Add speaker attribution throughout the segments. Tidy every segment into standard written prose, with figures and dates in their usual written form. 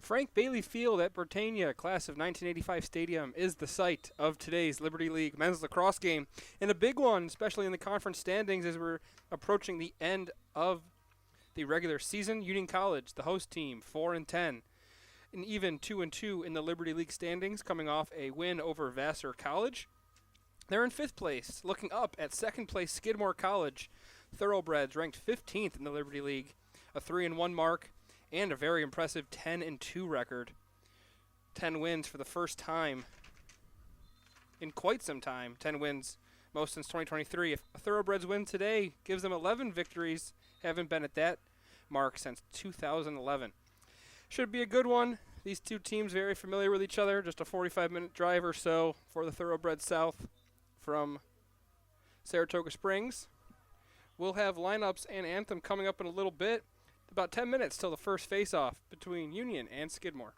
Speaker 1: Frank Bailey Field at Bertagna-Class of 1985 Stadium is the site of today's Liberty League men's lacrosse game, and a big one, especially in the conference standings as we're approaching the end of the regular season. Union College, the host team, 4-10, and even 2-2 in the Liberty League standings, coming off a win over Vassar College. They're in fifth place, looking up at second place Skidmore College. Thoroughbreds ranked 15th in the Liberty League, a 3-1 mark, and a very impressive 10-2 record. 10 wins for the first time in quite some time. 10 wins, most since 2023. If a Thoroughbreds win today gives them 11 victories, haven't been at that mark since 2011. Should be a good one. These two teams very familiar with each other. Just a 45-minute drive or so for the Thoroughbreds South from Saratoga Springs. We'll have lineups and anthem coming up in a little bit. About 10 minutes till the first face-off between Union and Skidmore.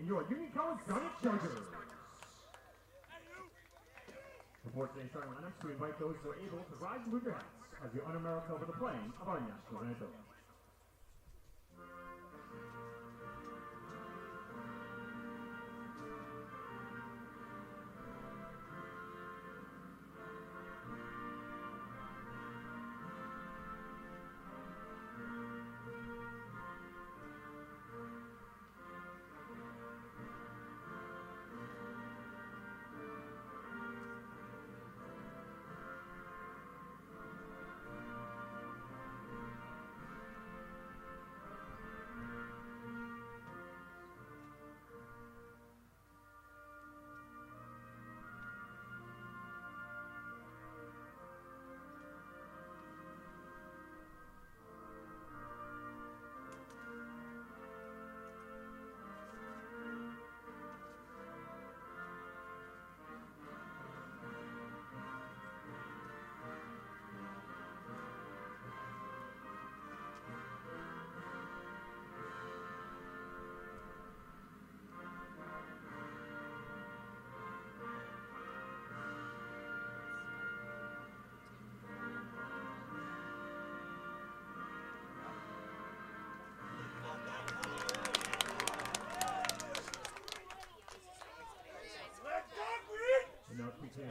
Speaker 2: and your Union College Garnet Chargers. Before today's starting lineups, we invite those who are able to rise and move your hats as we honor America over the playing of our national anthem.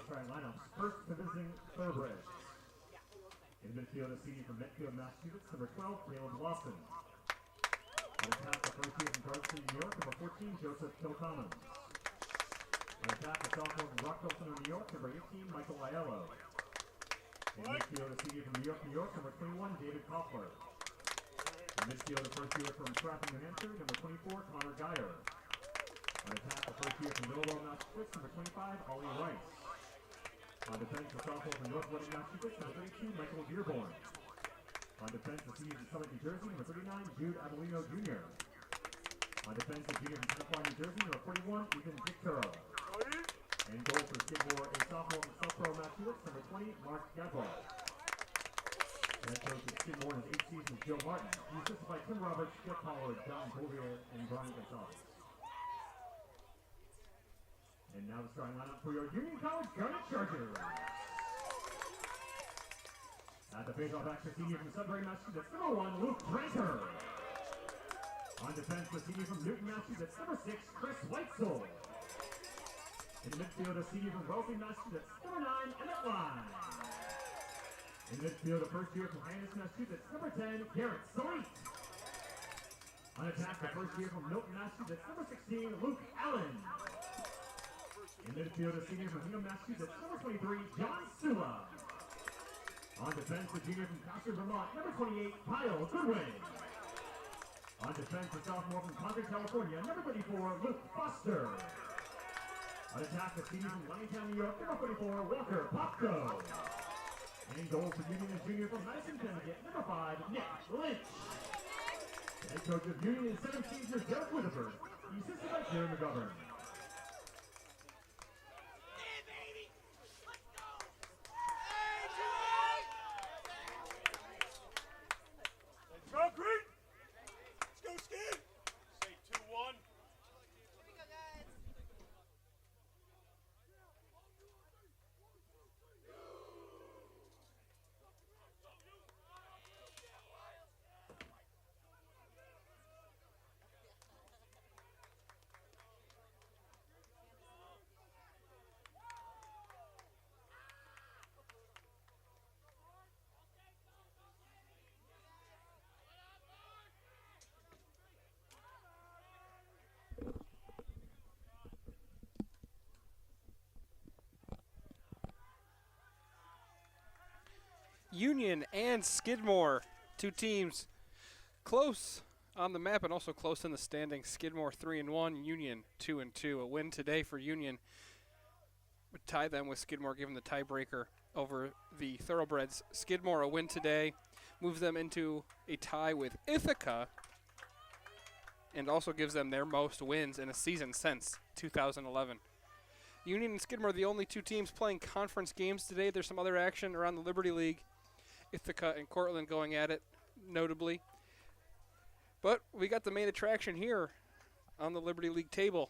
Speaker 2: Starting lineups. First, the visiting thoroughbreds. In midfield, a senior from Medfield, Massachusetts, number 12, Caleb Lawson. On attack, the first year from Garden City, New York, number 14, Joseph Kilcommons. On attack, the sophomore from Rockville Center, New York, number 18, Michael Aiello. In midfield, a senior from New York, number 21, David Koffler. In midfield, the first year from Stratham, New Hampshire, number 24, Connor Geyer. On attack, the first year from Middleborough, Massachusetts, number 25, Ollie Rice. On defense, the sophomore from North Reading, Massachusetts, number 32, Michael Dearborn. On defense, the senior from Summit, New Jersey, number 39, Jude Adelino Jr. On defense, the junior from Tenafly, New Jersey, number 41, Ethan Victoro. And goal for Skidmore, a sophomore from Southborough, Massachusetts, number 20, Mark Gadwell. Head coach of Skidmore in his 8th season is Joe Martin. He's assisted by Tim Roberts, Jeff Pollard, Don Bouvier, and Brian Gonzalez. And now the starting lineup for your Union College Garnet Chargers. At the faceoff action, senior from Sudbury, Massachusetts, number 1, Luke Tranter. On defense, the senior from Newton, Massachusetts, number 6, Chris Weitzel. In midfield, a senior from Wellesley, Massachusetts, number 9, Emmett Line. In midfield, a first year from Hyannis, Massachusetts, number 10, Garrett Sweet. On attack, the first year from Milton, Massachusetts, number 16, Luke Allen. In midfield, a senior from Hingham, Massachusetts, number 23, John Sula. On defense, the junior from Coster, Vermont, number 28, Kyle Goodwin. On defense, the sophomore from Concord, California, number 34, Luke Foster. On attack, the senior from Liontown, New York, number 44, Walker Popko. And goal for Union and junior from Madison, Connecticut, number 5, Nick Lynch. Head coach of Union and 17 years, Derek Whitterford. He's assisted by Jerry McGovern.
Speaker 1: Union and Skidmore, two teams close on the map and also close in the standings. Skidmore 3-1, Union 2-2. A win today for Union would tie them with Skidmore, given the tiebreaker over the Thoroughbreds. Skidmore, a win today, moves them into a tie with Ithaca and also gives them their most wins in a season since 2011. Union and Skidmore are the only two teams playing conference games today. There's some other action around the Liberty League. Ithaca and Cortland going at it, notably. But we got the main attraction here on the Liberty League table.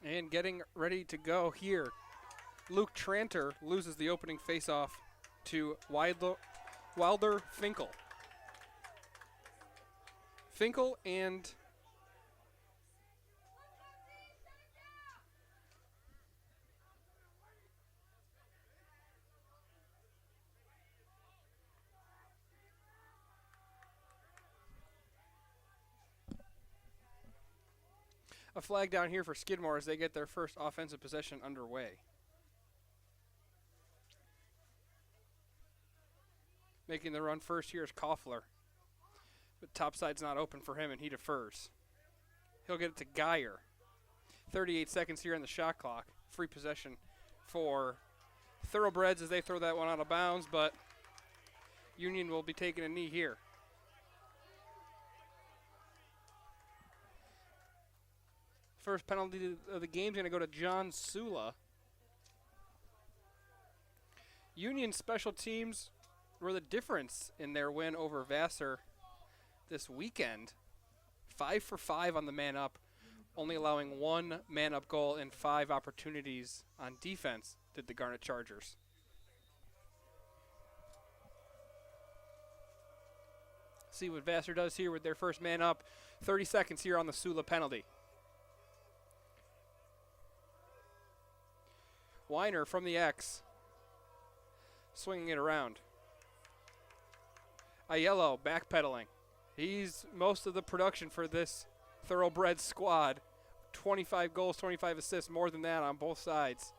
Speaker 1: And getting ready to go here, Luke Tranter loses the opening faceoff to Wilder Finkel. Finkel and a flag down here for Skidmore as they get their first offensive possession underway. Making the run first here is Koffler. But topside's not open for him, and he defers. He'll get it to Geyer. 38 seconds here on the shot clock. Free possession for Thoroughbreds as they throw that one out of bounds, but Union will be taking a knee here. First penalty of the game is going to go to John Sula. Union special teams were the difference in their win over Vassar this weekend. 5 for 5 on the man up, only allowing 1 man up goal and 5 opportunities on defense did the Garnet Chargers. See what Vassar does here with their first man up. 30 seconds here on the Sula penalty. Weiner from the X, swinging it around. Aiello backpedaling. He's most of the production for this Thoroughbred squad. 25 goals, 25 assists, more than that on both sides.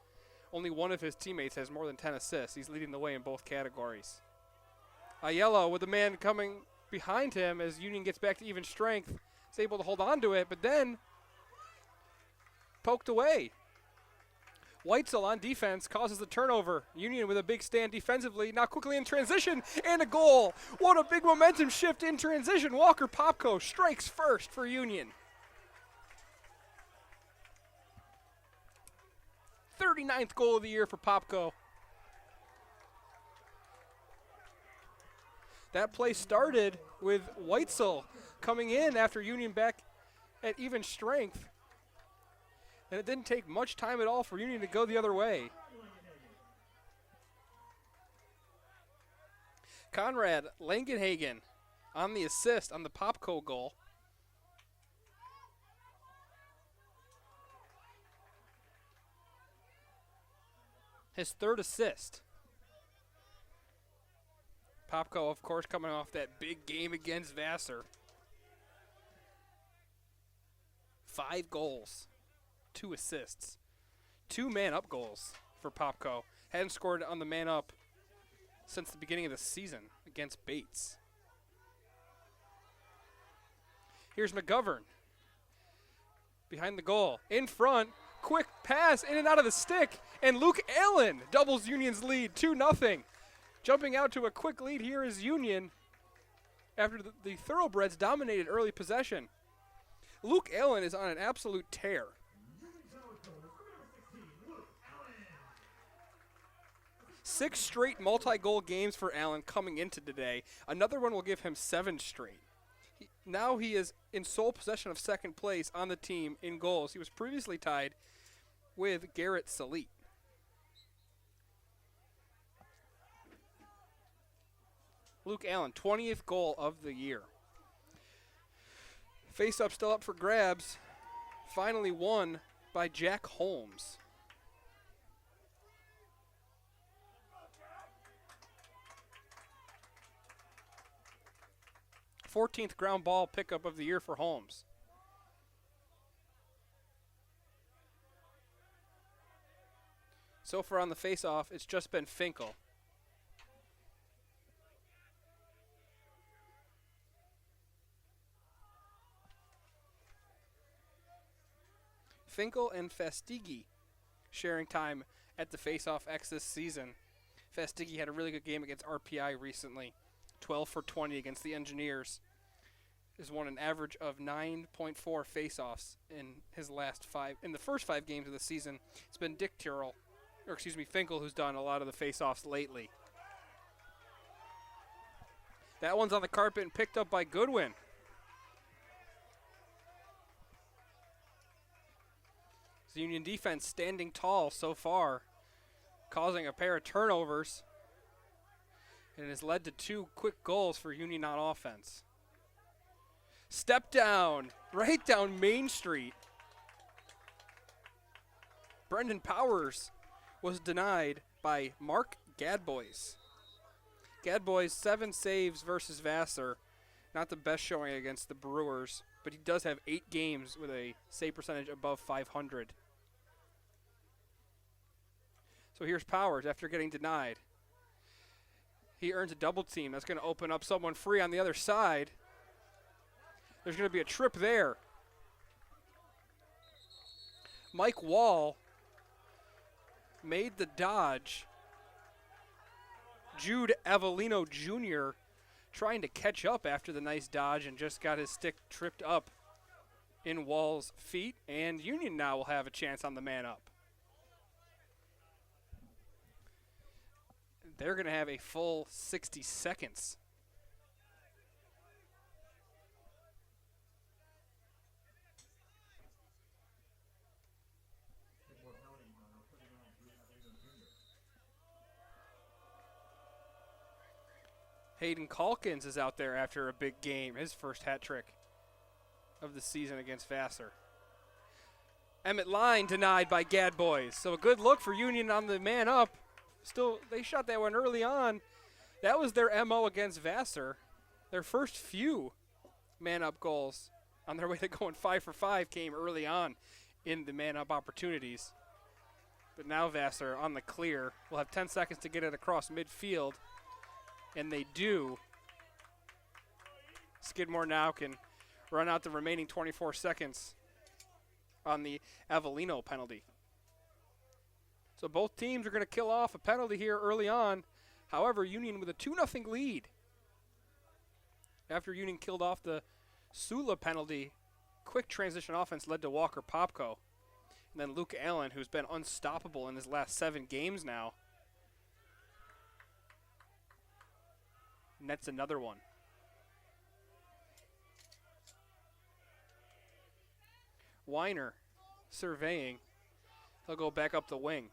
Speaker 1: Only one of his teammates has more than 10 assists. He's leading the way in both categories. Aiello with the man coming behind him as Union gets back to even strength. Is able to hold on to it, but then poked away. Weitzel on defense causes the turnover. Union with a big stand defensively. Now quickly in transition and a goal. What a big momentum shift in transition. Walker Popko strikes first for Union. 39th goal of the year for Popko. That play started with Weitzel coming in after Union back at even strength. And it didn't take much time at all for Union to go the other way. Conrad Langenhagen on the assist on the Popko goal. His third assist. Popko, of course, coming off that big game against Vassar. 5 goals. 2 assists. 2 man-up goals for Popko. Hadn't scored on the man-up since the beginning of the season against Bates. Here's McGovern. Behind the goal. In front. Quick pass in and out of the stick. And Luke Allen doubles Union's lead. 2-0. Jumping out to a quick lead here is Union after the Thoroughbreds dominated early possession. Luke Allen is on an absolute tear. 6 straight multi-goal games for Allen coming into today. Another one will give him 7 straight. Now he is in sole possession of second place on the team in goals. He was previously tied with Garrett Salit. Luke Allen, 20th goal of the year. Face-up still up for grabs. Finally won by Jack Holmes. 14th ground ball pickup of the year for Holmes. So far on the face-off, it's just been Finkel. Finkel and Fastighi sharing time at the face-off X this season. Fastighi had a really good game against RPI recently. 12 for 20 against the Engineers. Has won an average of 9.4 face-offs in his last 5. In the first 5 games of the season, it's been Finkel who's done a lot of the face-offs lately. That one's on the carpet and picked up by Goodwin. The Union defense standing tall so far, causing a pair of turnovers, and has led to 2 quick goals for Union on offense. Step down, right down Main Street. Brendan Powers was denied by Mark Gadbois. Gadbois 7 saves versus Vassar. Not the best showing against the Brewers, but he does have 8 games with a save percentage above 500. So here's Powers after getting denied. He earns a double team. That's going to open up someone free on the other side. There's going to be a trip there. Mike Wall made the dodge. Jude Avellino Jr. trying to catch up after the nice dodge and just got his stick tripped up in Wall's feet. And Union now will have a chance on the man up. They're going to have a full 60 seconds. Hayden Calkins is out there after a big game, his first hat trick of the season against Vassar. Emmett Line denied by Gadbois. So a good look for Union on the man up. Still, they shot that one early on. That was their MO against Vassar. Their first few man-up goals on their way to going 5 for 5 came early on in the man-up opportunities. But now Vassar on the clear will have 10 seconds to get it across midfield, and they do. Skidmore now can run out the remaining 24 seconds on the Avellino penalty. So both teams are going to kill off a penalty here early on. However, Union with a 2-0 lead. After Union killed off the Sula penalty, quick transition offense led to Walker Popko. And then Luke Allen, who's been unstoppable in his last 7 games now, nets another one. Weiner surveying. He'll go back up the wing.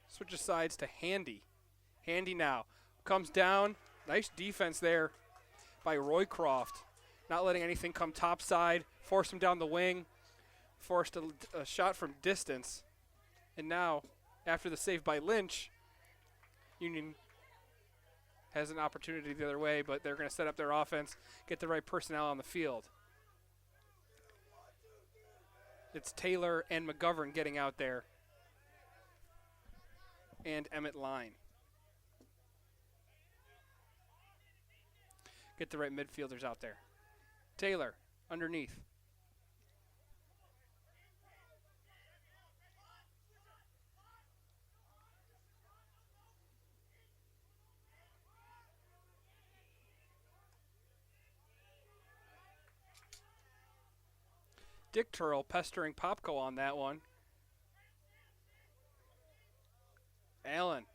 Speaker 1: Switches sides to Handy. Handy now comes down. Nice defense there by Roycroft. Not letting anything come topside. Forced him down the wing. Forced a shot from distance. And now, after the save by Lynch, Union has an opportunity the other way, but they're going to set up their offense, get the right personnel on the field. It's Taylor and McGovern getting out there. And Emmett Line. Get the right midfielders out there. Taylor, underneath. Dick Turl pestering Popko on that one. Allen.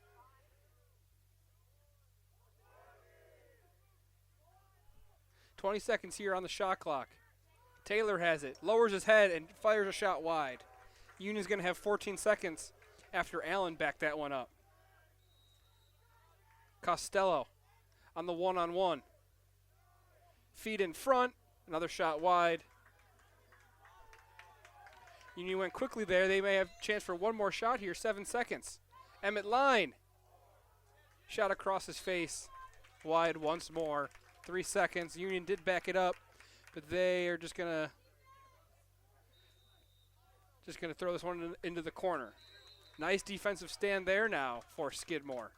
Speaker 1: "20 seconds here on the shot clock. Taylor has it, lowers his head, and fires a shot wide. Union's going to have 14 seconds after Allen backed that one up. Costello on the one-on-one. Feet in front, another shot wide. Union went quickly there. They may have a chance for one more shot here, 7 seconds. Emmett Line. Shot across his face. Wide once more. 3 seconds. Union did back it up, but they are just gonna throw this one into the corner. Nice defensive stand there now for Skidmore.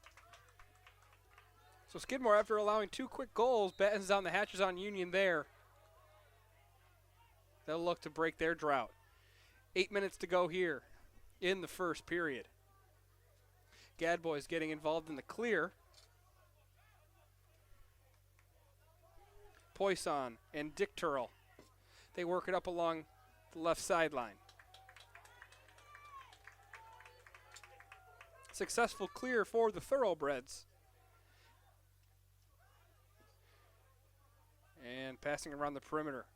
Speaker 1: So Skidmore, after allowing 2 quick goals, battens down the hatches on Union there. They'll look to break their drought. 8 minutes to go here in the first period. Gadbois getting involved in the clear. Poisson and Dick Turl. They work it up along the left sideline. Successful clear for the Thoroughbreds. And passing around the perimeter.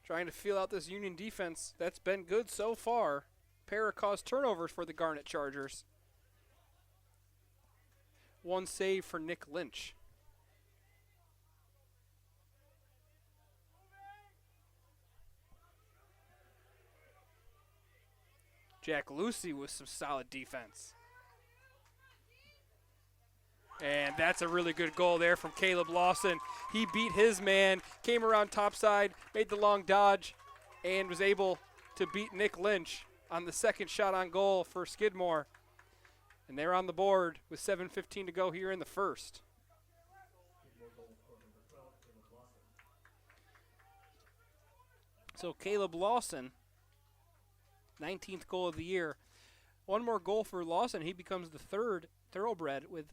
Speaker 1: Trying to feel out this Union defense. That's been good so far. Pair of caused turnovers for the Garnet Chargers. One save for Nick Lynch. Jack Lucy with some solid defense. And that's a really good goal there from Caleb Lawson. He beat his man, came around topside, made the long dodge, and was able to beat Nick Lynch on the second shot on goal for Skidmore. And they're on the board with 7:15 to go here in the first. So Caleb Lawson, 19th goal of the year. One more goal for Lawson. He becomes the fourth thoroughbred with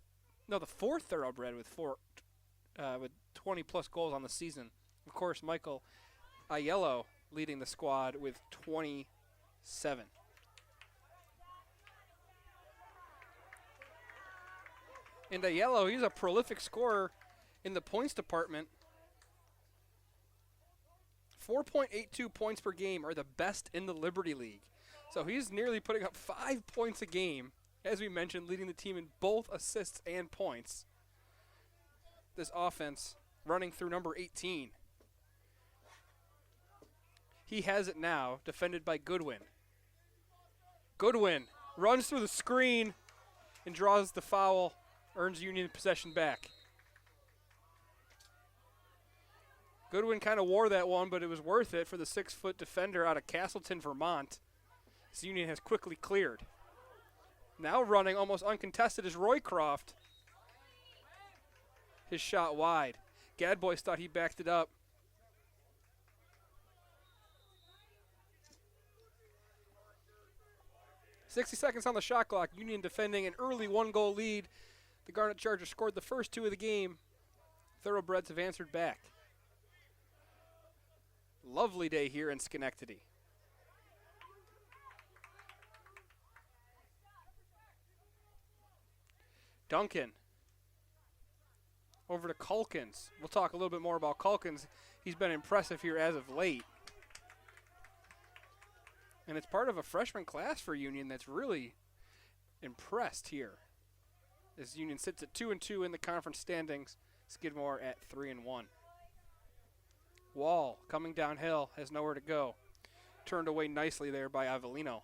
Speaker 1: 20-plus goals on the season. Of course, Michael Aiello leading the squad with 27. And Aiello, he's a prolific scorer in the points department. 4.82 points per game are the best in the Liberty League. So he's nearly putting up 5 points a game, as we mentioned, leading the team in both assists and points. This offense running through number 18. He has it now, defended by Goodwin. Goodwin runs through the screen and draws the foul, earns Union possession back. Goodwin kind of wore that one, but it was worth it for the 6-foot defender out of Castleton, Vermont. This Union has quickly cleared. Now running almost uncontested is Roycroft. His shot wide. Gadbois thought he backed it up. .60 seconds on the shot clock. Union defending an early 1-goal lead. The Garnet Chargers scored the first 2 of the game. Thoroughbreds have answered back. Lovely day here in Schenectady. Duncan. Over to Culkins. We'll talk a little bit more about Culkins. He's been impressive here as of late. And it's part of a freshman class for Union that's really impressed here. As Union sits at 2-2 in the conference standings. Skidmore at 3-1. Wall coming downhill, has nowhere to go. Turned away nicely there by Avellino.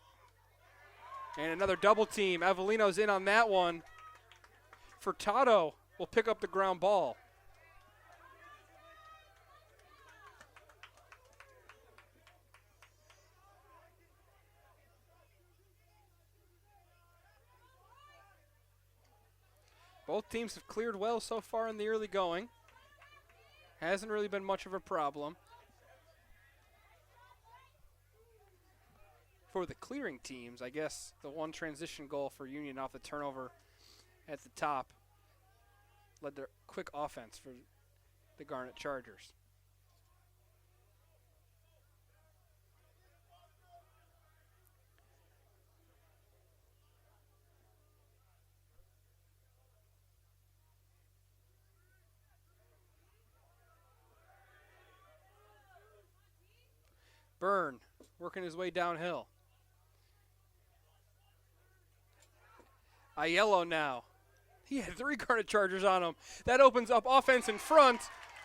Speaker 1: And another double team. Avellino's in on that one. Furtado will pick up the ground ball. Both teams have cleared well so far in the early going. Hasn't really been much of a problem. For the clearing teams, I guess the one transition goal for Union off the turnover at the top led to quick offense for the Garnet Chargers. Byrne working his way downhill. Aiello now. He had 3 Garnet Chargers on him. That opens up offense in front,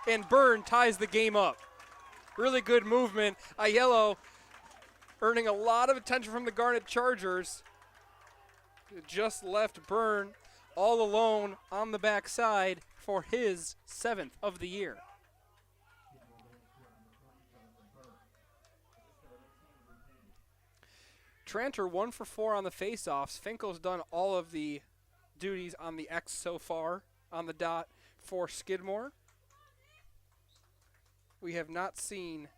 Speaker 1: and Byrne ties the game up. Really good movement. Aiello earning a lot of attention from the Garnet Chargers. It just left Byrne all alone on the backside for his 7th of the year. Tranter 1 for 4 on the faceoffs. Finkel's done all of the duties on the X so far on the dot for Skidmore. We have not seen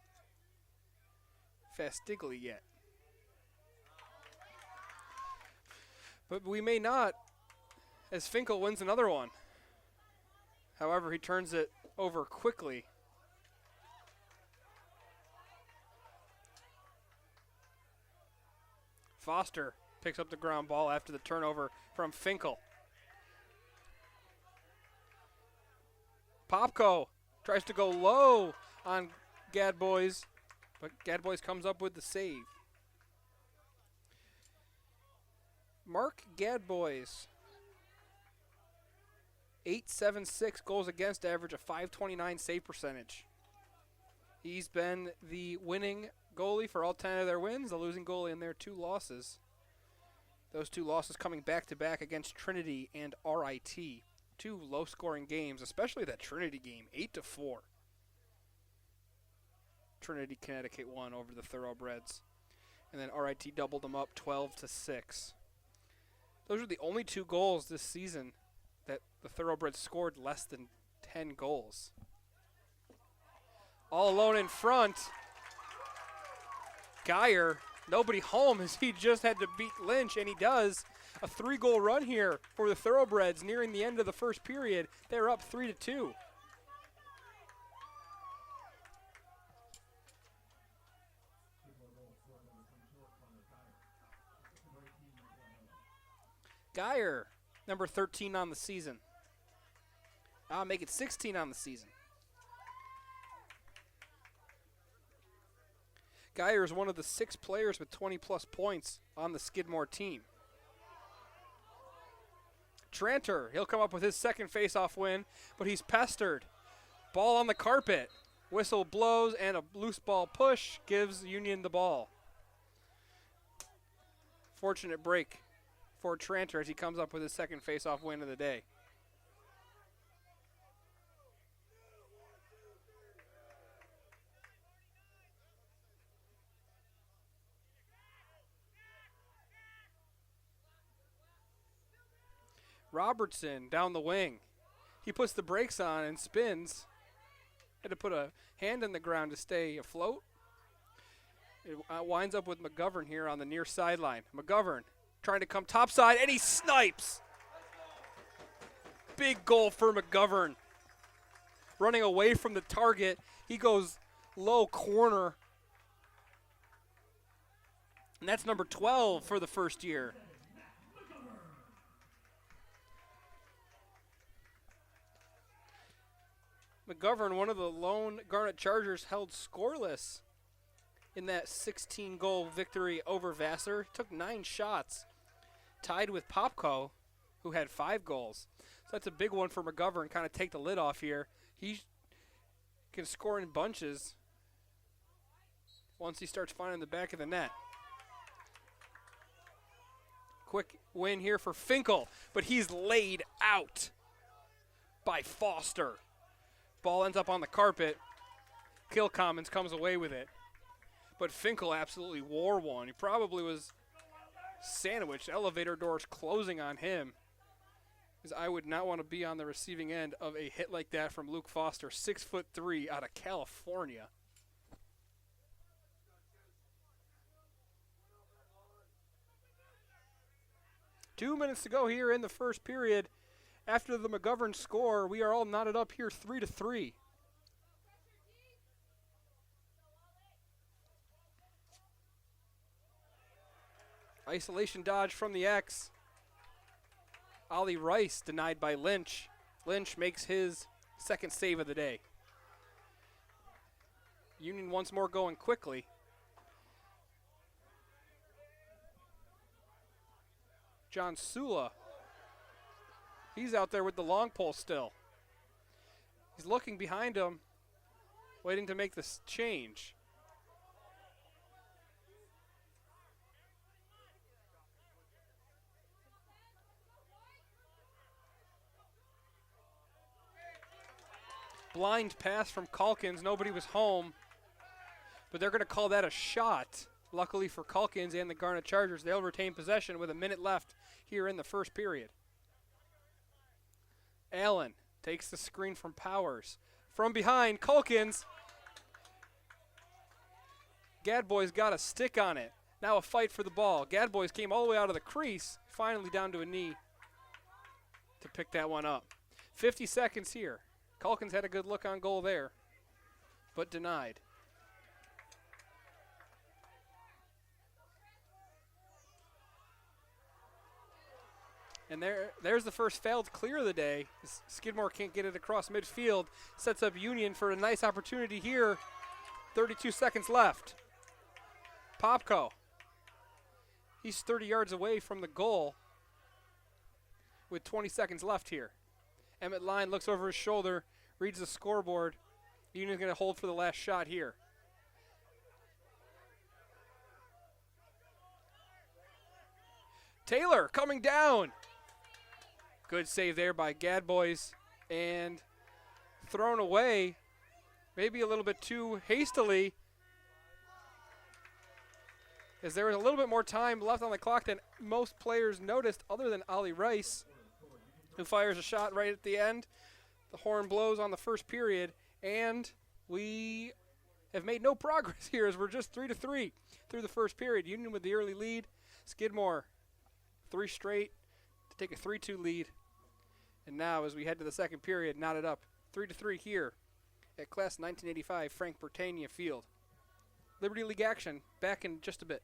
Speaker 1: Fastigli yet. But we may not, as Finkel wins another one. However, he turns it over quickly. Foster picks up the ground ball after the turnover from Finkel. Popko Tries to go low on Gadbois, but Gadbois comes up with the save. Mark Gadbois, 8.76 goals against average, a .529 save percentage. He's been the winning goalie for all 10 of their wins, the losing goalie in their 2 losses. Those 2 losses coming back-to-back against Trinity and RIT. 2 low-scoring games, especially that Trinity game, 8-4. Trinity, Connecticut won over the Thoroughbreds. And then RIT doubled them up 12-6. Those are the only 2 goals this season that the Thoroughbreds scored less than 10 goals. All alone in front. Geyer, nobody home as he just had to beat Lynch, and he does. A 3-goal run here for the Thoroughbreds nearing the end of the first period. They're up 3-2. Geyer, number 13 on the season. I'll make it 16 on the season. Geyer is one of the 6 players with 20-plus points on the Skidmore team. Tranter, he'll come up with his second face-off win, but he's pestered. Ball on the carpet. Whistle blows, and a loose ball push gives Union the ball. Fortunate break for Tranter as he comes up with his second face-off win of the day. Robertson down the wing. He puts the brakes on and spins. Had to put a hand in the ground to stay afloat. It winds up with McGovern here on the near sideline. McGovern trying to come topside, and he snipes. Big goal for McGovern. Running away from the target. He goes low corner. And that's number 12 for the first year. McGovern, one of the lone Garnet Chargers, held scoreless in that 16-goal victory over Vassar. Took 9 shots, tied with Popko, who had 5 goals. So that's a big one for McGovern, kind of take the lid off here. He can score in bunches once he starts finding the back of the net. Quick win here for Finkel, but he's laid out by Foster. Ball ends up on the carpet. Kilcommons comes away with it. But Finkel absolutely wore one. He probably was sandwiched. Elevator doors closing on him. Because I would not want to be on the receiving end of a hit like that from Luke Foster, 6'3" out of California. Two minutes to go here in the first period. After the McGovern score, we are all knotted up here 3-3. Isolation dodge from the X. Ollie Rice denied by Lynch. Lynch makes his second save of the day. Union once more going quickly. John Sula. He's out there with the long pole still. He's looking behind him, waiting to make this change. Blind pass from Calkins. Nobody was home, but they're going to call that a shot. Luckily for Calkins and the Garnet Chargers, they'll retain possession with a minute left here in the first period. Allen takes the screen from Powers. From behind, Calkins. Gadbois got a stick on it. Now a fight for the ball. Gadbois came all the way out of the crease, finally down to a knee to pick that one up. 50 seconds here. Calkins had a good look on goal there, but denied. And there's the first failed clear of the day. Skidmore can't get it across midfield. Sets up Union for a nice opportunity here. 32 seconds left. Popko. He's 30 yards away from the goal with 20 seconds left here. Emmett Line looks over his shoulder, reads the scoreboard. Union's going to hold for the last shot here. Taylor coming down. Good save there by Gadboys. And thrown away, maybe a little bit too hastily, as there was a little bit more time left on the clock than most players noticed, other than Ollie Rice, who fires a shot right at the end. The horn blows on the first period, and we have made no progress here as we're just 3-3 through the first period. Union with the early lead. Skidmore 3 straight to take a 3-2 lead. And now as we head to the second period, knotted up 3-3 here at Class 1985 Frank Bertagna Field. Liberty League action back in just a bit.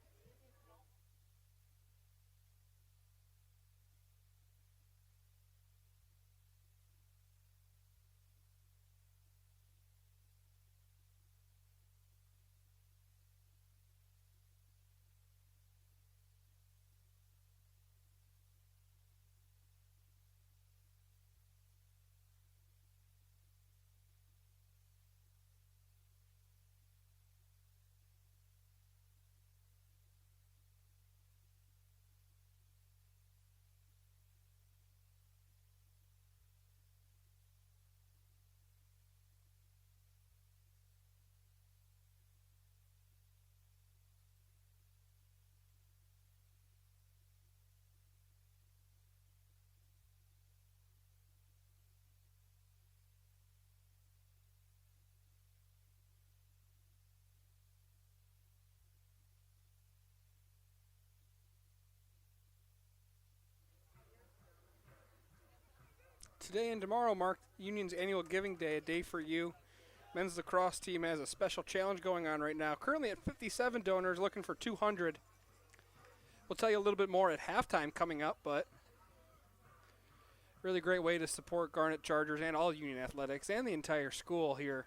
Speaker 1: Today and tomorrow mark Union's annual Giving Day, a day for you. Men's lacrosse team has a special challenge going on right now. Currently at 57 donors, looking for 200. We'll tell you a little bit more at halftime coming up, but really great way to support Garnet Chargers and all Union athletics and the entire school here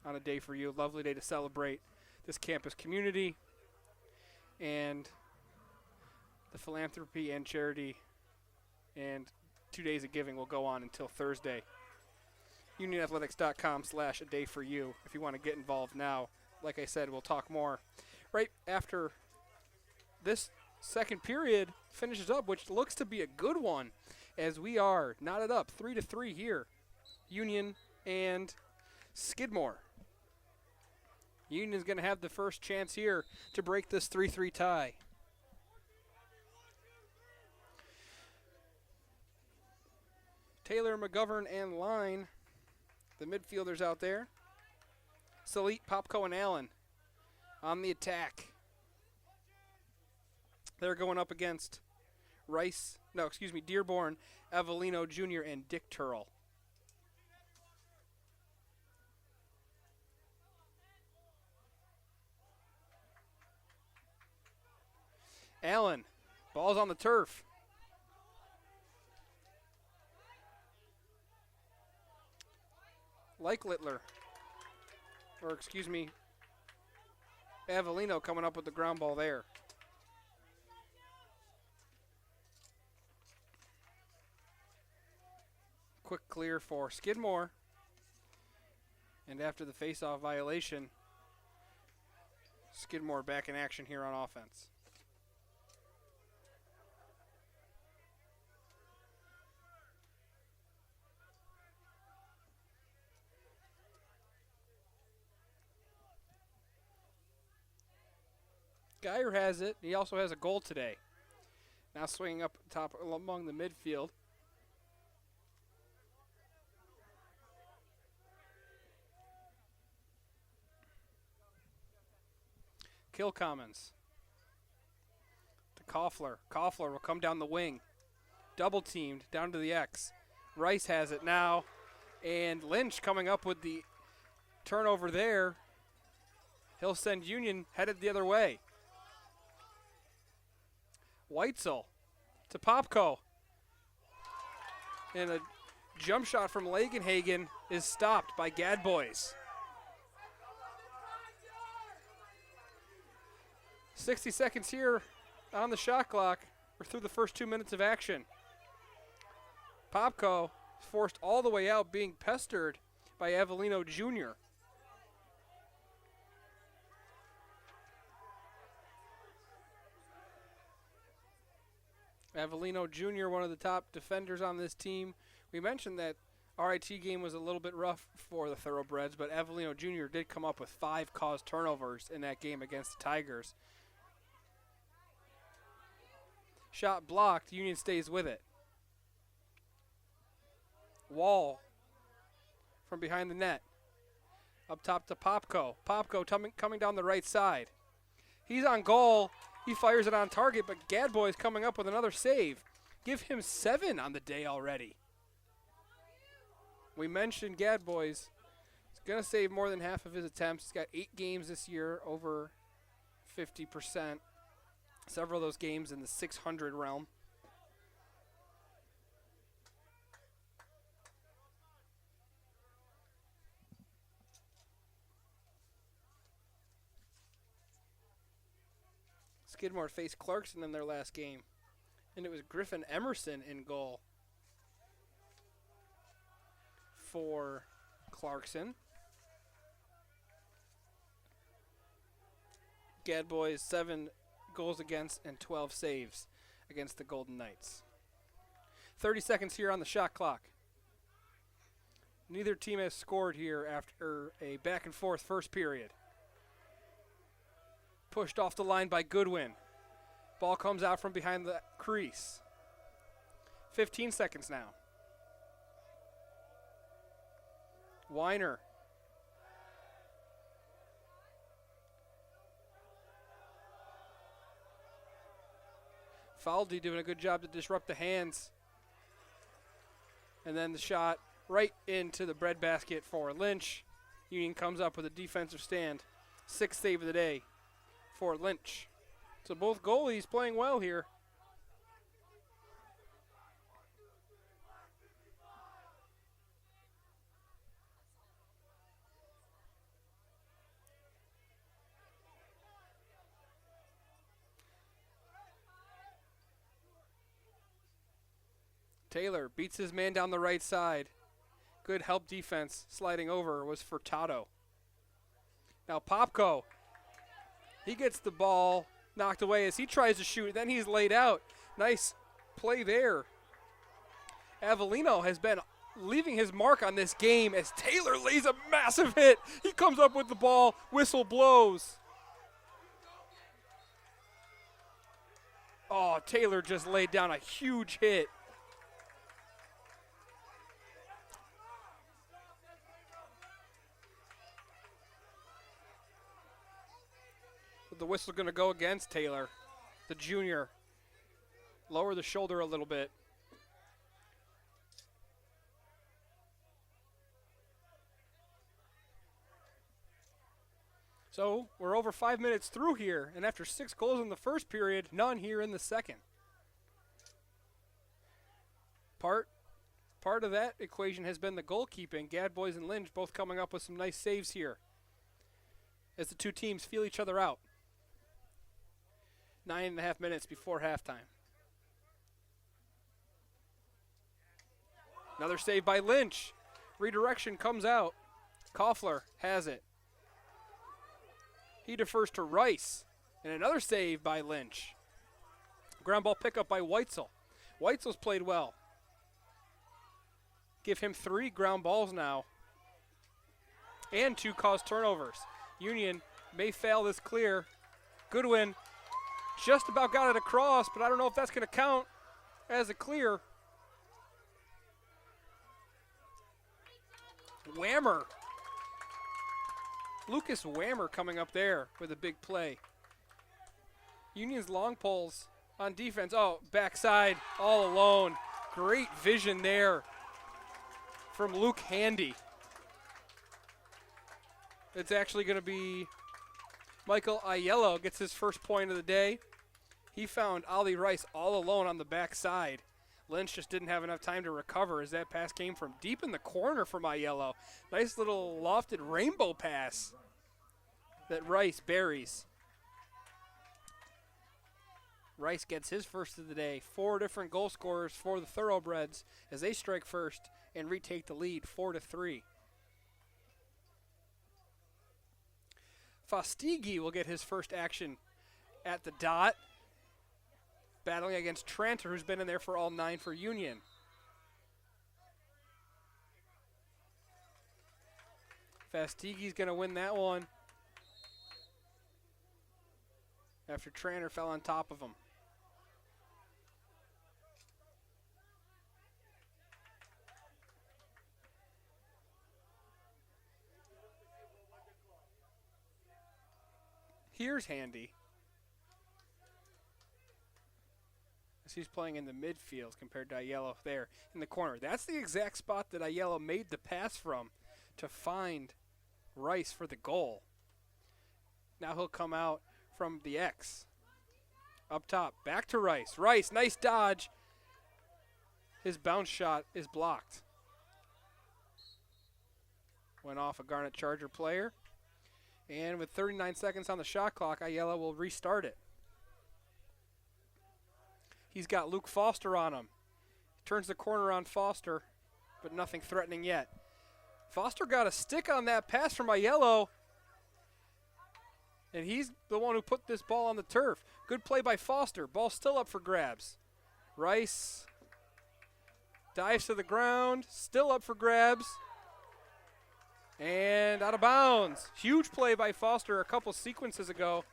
Speaker 1: on a day for you. Lovely day to celebrate this campus community and the philanthropy and charity, and 2 days of giving will go on until Thursday. UnionAthletics.com/a-day-for-you if you want to get involved now. Like I said, we'll talk more right after this second period finishes up, which looks to be a good one, as we are knotted up 3-3 here. Union and Skidmore. Union is going to have the first chance here to break this 3-3 tie. Taylor, McGovern, and Line, the midfielders out there. Salit, Popko, and Allen on the attack. They're going up against Dearborn, Avellino Jr., and Dick Turrell. Allen, ball's on the turf. Avellino coming up with the ground ball there. Quick clear for Skidmore. And after the face-off violation, Skidmore back in action here on offense. Geyer has it. He also has a goal today. Now swinging up top among the midfield. Kilcommons to Koffler. Koffler will come down the wing. Double teamed down to the X. Rice has it now. And Lynch coming up with the turnover there. He'll send Union headed the other way. Weitzel to Popko. And a jump shot from Lagenhagen is stopped by Gadboys. 60 seconds here on the shot clock. We're through the first 2 minutes of action. Popko forced all the way out, being pestered by Avellino Jr. Avellino Jr., one of the top defenders on this team. We mentioned that RIT game was a little bit rough for the Thoroughbreds, but Avellino Jr. did come up with 5 caused turnovers in that game against the Tigers. Shot blocked. Union stays with it. Wall from behind the net. Up top to Popko. Popko coming down the right side. He's on goal. He fires it on target, but Gadboy's coming up with another save. Give him 7 on the day already. We mentioned Gadboy's. He's going to save more than half of his attempts. He's got 8 games this year, over 50%. Several of those games in the 600 realm. Skidmore faced Clarkson in their last game, and it was Griffin Emerson in goal for Clarkson. Gadboys 7 goals against and 12 saves against the Golden Knights. 30 seconds here on the shot clock. Neither team has scored here after a back and forth first period. Pushed off the line by Goodwin. Ball comes out from behind the crease. 15 seconds now. Weiner. Faldi doing a good job to disrupt the hands. And then the shot right into the breadbasket for Lynch. Union comes up with a defensive stand. 6th save of the day for Lynch. So both goalies playing well here. Taylor beats his man down the right side. Good help defense. Sliding over was Furtado. Now Popko. He gets the ball knocked away as he tries to shoot. Then he's laid out. Nice play there. Avellino has been leaving his mark on this game as Taylor lays a massive hit. He comes up with the ball. Whistle blows. Oh, Taylor just laid down a huge hit. The whistle going to go against Taylor, the junior. Lower the shoulder a little bit. So we're over 5 minutes through here, and after 6 goals in the first period, none here in the second. Part of that equation has been the goalkeeping. Gadboys and Lynch both coming up with some nice saves here as the two teams feel each other out. 9.5 minutes before halftime. Another save by Lynch. Redirection comes out. Koffler has it. He defers to Rice. And another save by Lynch. Ground ball pickup by Weitzel. Weitzel's played well. Give him 3 ground balls now. And 2 caused turnovers. Union may fail this clear. Goodwin just about got it across, but I don't know if that's going to count as a clear. Whammer. Lucas Whammer coming up there with a big play. Union's long poles on defense. Oh, backside all alone. Great vision there from Luke Handy. It's actually going to be Michael Aiello gets his first point of the day. He found Ollie Rice all alone on the backside. Lynch just didn't have enough time to recover as that pass came from deep in the corner for my Yellow. Nice little lofted rainbow pass that Rice buries. Rice gets his first of the day. 4 different goal scorers for the Thoroughbreds as they strike first and retake the lead 4-3. Fostigi will get his first action at the dot, battling against Tranter, who's been in there for all 9 for Union. Fastigi's going to win that one after Tranter fell on top of him. Here's Handy. As he's playing in the midfield compared to Aiello there in the corner. That's the exact spot that Aiello made the pass from to find Rice for the goal. Now he'll come out from the X. Up top, back to Rice. Rice, nice dodge. His bounce shot is blocked. Went off a Garnet Charger player. And with 39 seconds on the shot clock, Aiello will restart it. He's got Luke Foster on him. Turns the corner on Foster, but nothing threatening yet. Foster got a stick on that pass from Aiello, and he's the one who put this ball on the turf. Good play by Foster. Ball still up for grabs. Rice dives to the ground, still up for grabs. And out of bounds. Huge play by Foster a couple sequences ago,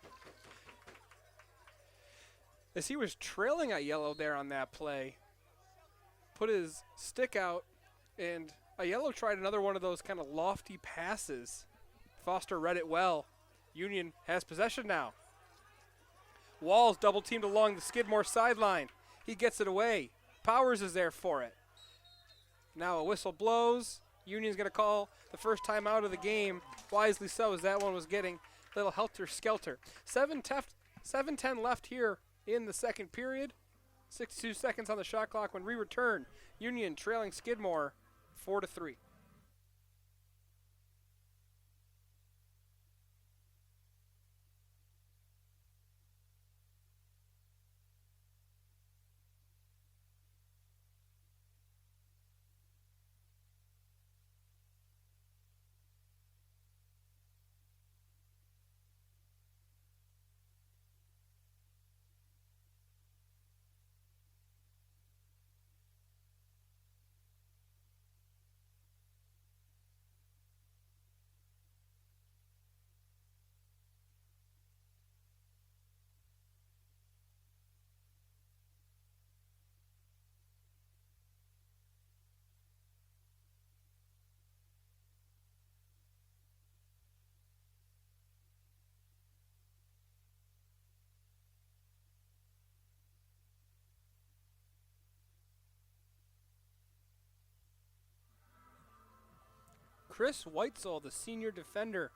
Speaker 1: as he was trailing Aiello there on that play. Put his stick out, and Aiello tried another one of those kind of lofty passes. Foster read it well. Union has possession now. Walls double teamed along the Skidmore sideline. He gets it away. Powers is there for it. Now a whistle blows. Union's going to call the first time out of the game. Wisely so, as that one was getting a little helter-skelter. 7:10 left here in the second period. 62 seconds on the shot clock when we return. Union trailing Skidmore 4-3. Chris Weitzel, the senior defender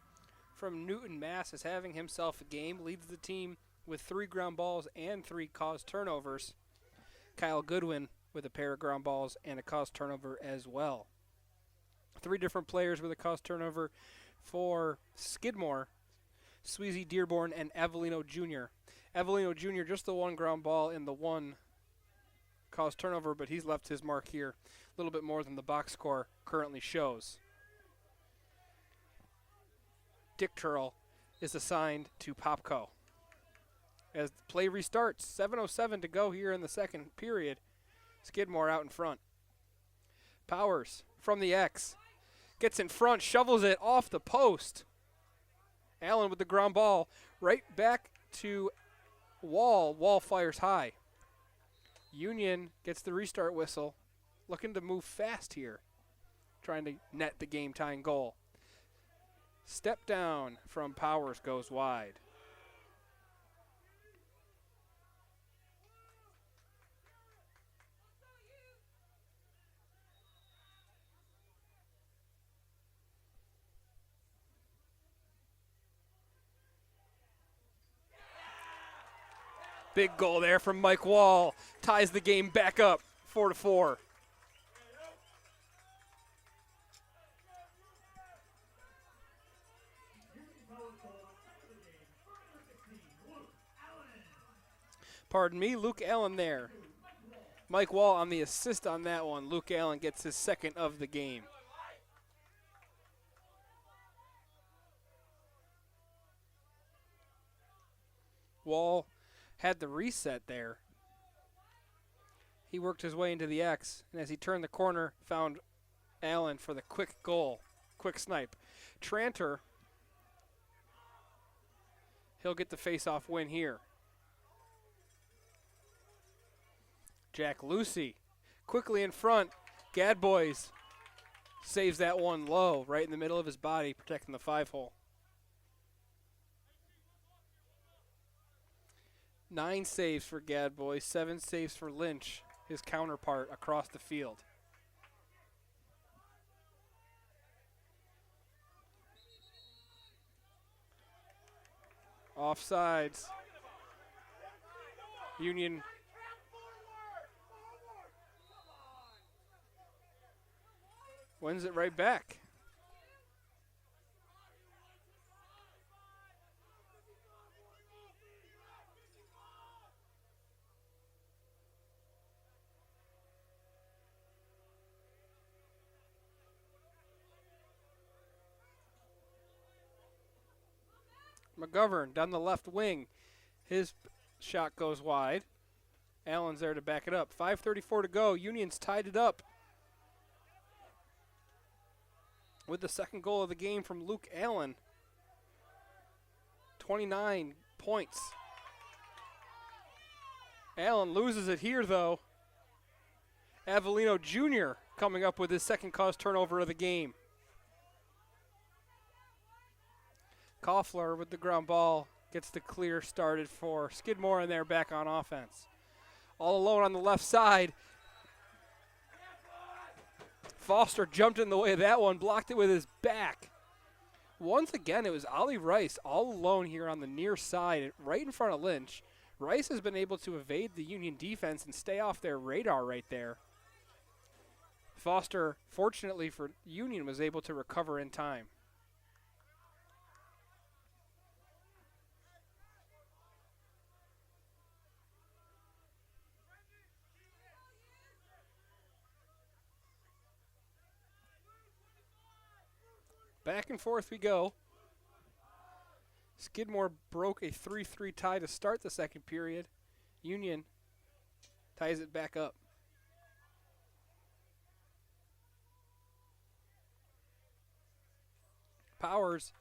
Speaker 1: from Newton, Mass, is having himself a game. Leads the team with 3 ground balls and 3 caused turnovers. Kyle Goodwin with a pair of ground balls and a caused turnover as well. 3 different players with a caused turnover for Skidmore. Sweezy Dearborn and Avellino Jr. Avellino Jr. just the 1 ground ball and the 1 caused turnover, but he's left his mark here a little bit more than the box score currently shows. Dick Turl is assigned to Popco. As the play restarts, 7:07 to go here in the second period. Skidmore out in front. Powers from the X. Gets in front, shovels it off the post. Allen with the ground ball right back to Wall. Wall fires high. Union gets the restart whistle. Looking to move fast here. Trying to net the game-tying goal. Step down from Powers goes wide. Big goal there from Mike Wall. Ties the game back up 4-4. Pardon me, Luke Allen there. Mike Wall on the assist on that one. Luke Allen gets his second of the game. Wall had the reset there. He worked his way into the X, and as he turned the corner, found Allen for the quick goal, quick snipe. Tranter, he'll get the face-off win here. Jack Lucy quickly in front. Gadboys saves that one low, right in the middle of his body, protecting the 5-hole. 9 saves for Gadboy, 7 saves for Lynch, his counterpart across the field. Offsides. Union wins it right back. McGovern down the left wing. His shot goes wide. Allen's there to back it up. 5:34 to go. Union's tied it up with the second goal of the game from Luke Allen. 29 points. Allen loses it here, though. Avellino Jr. coming up with his second cause turnover of the game. Koffler with the ground ball gets the clear started for Skidmore, and they're back on offense. All alone on the left side. Foster jumped in the way of that one, blocked it with his back. Once again, it was Ollie Rice all alone here on the near side, right in front of Lynch. Rice has been able to evade the Union defense and stay off their radar right there. Foster, fortunately for Union, was able to recover in time. Back and forth we go. Skidmore broke a 3-3 tie to start the second period. Union ties it back up. Powers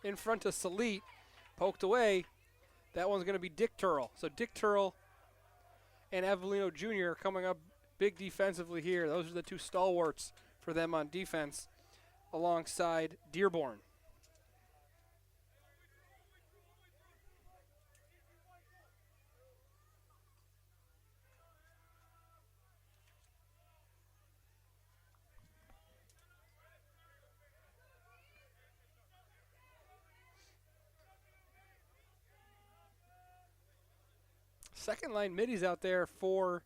Speaker 1: in front of Salit, poked away. That one's going to be Dick Turl. So Dick Turl and Avellino Jr. coming up big defensively here. Those are the two stalwarts for them on defense, alongside Dearborn. Second line middies out there for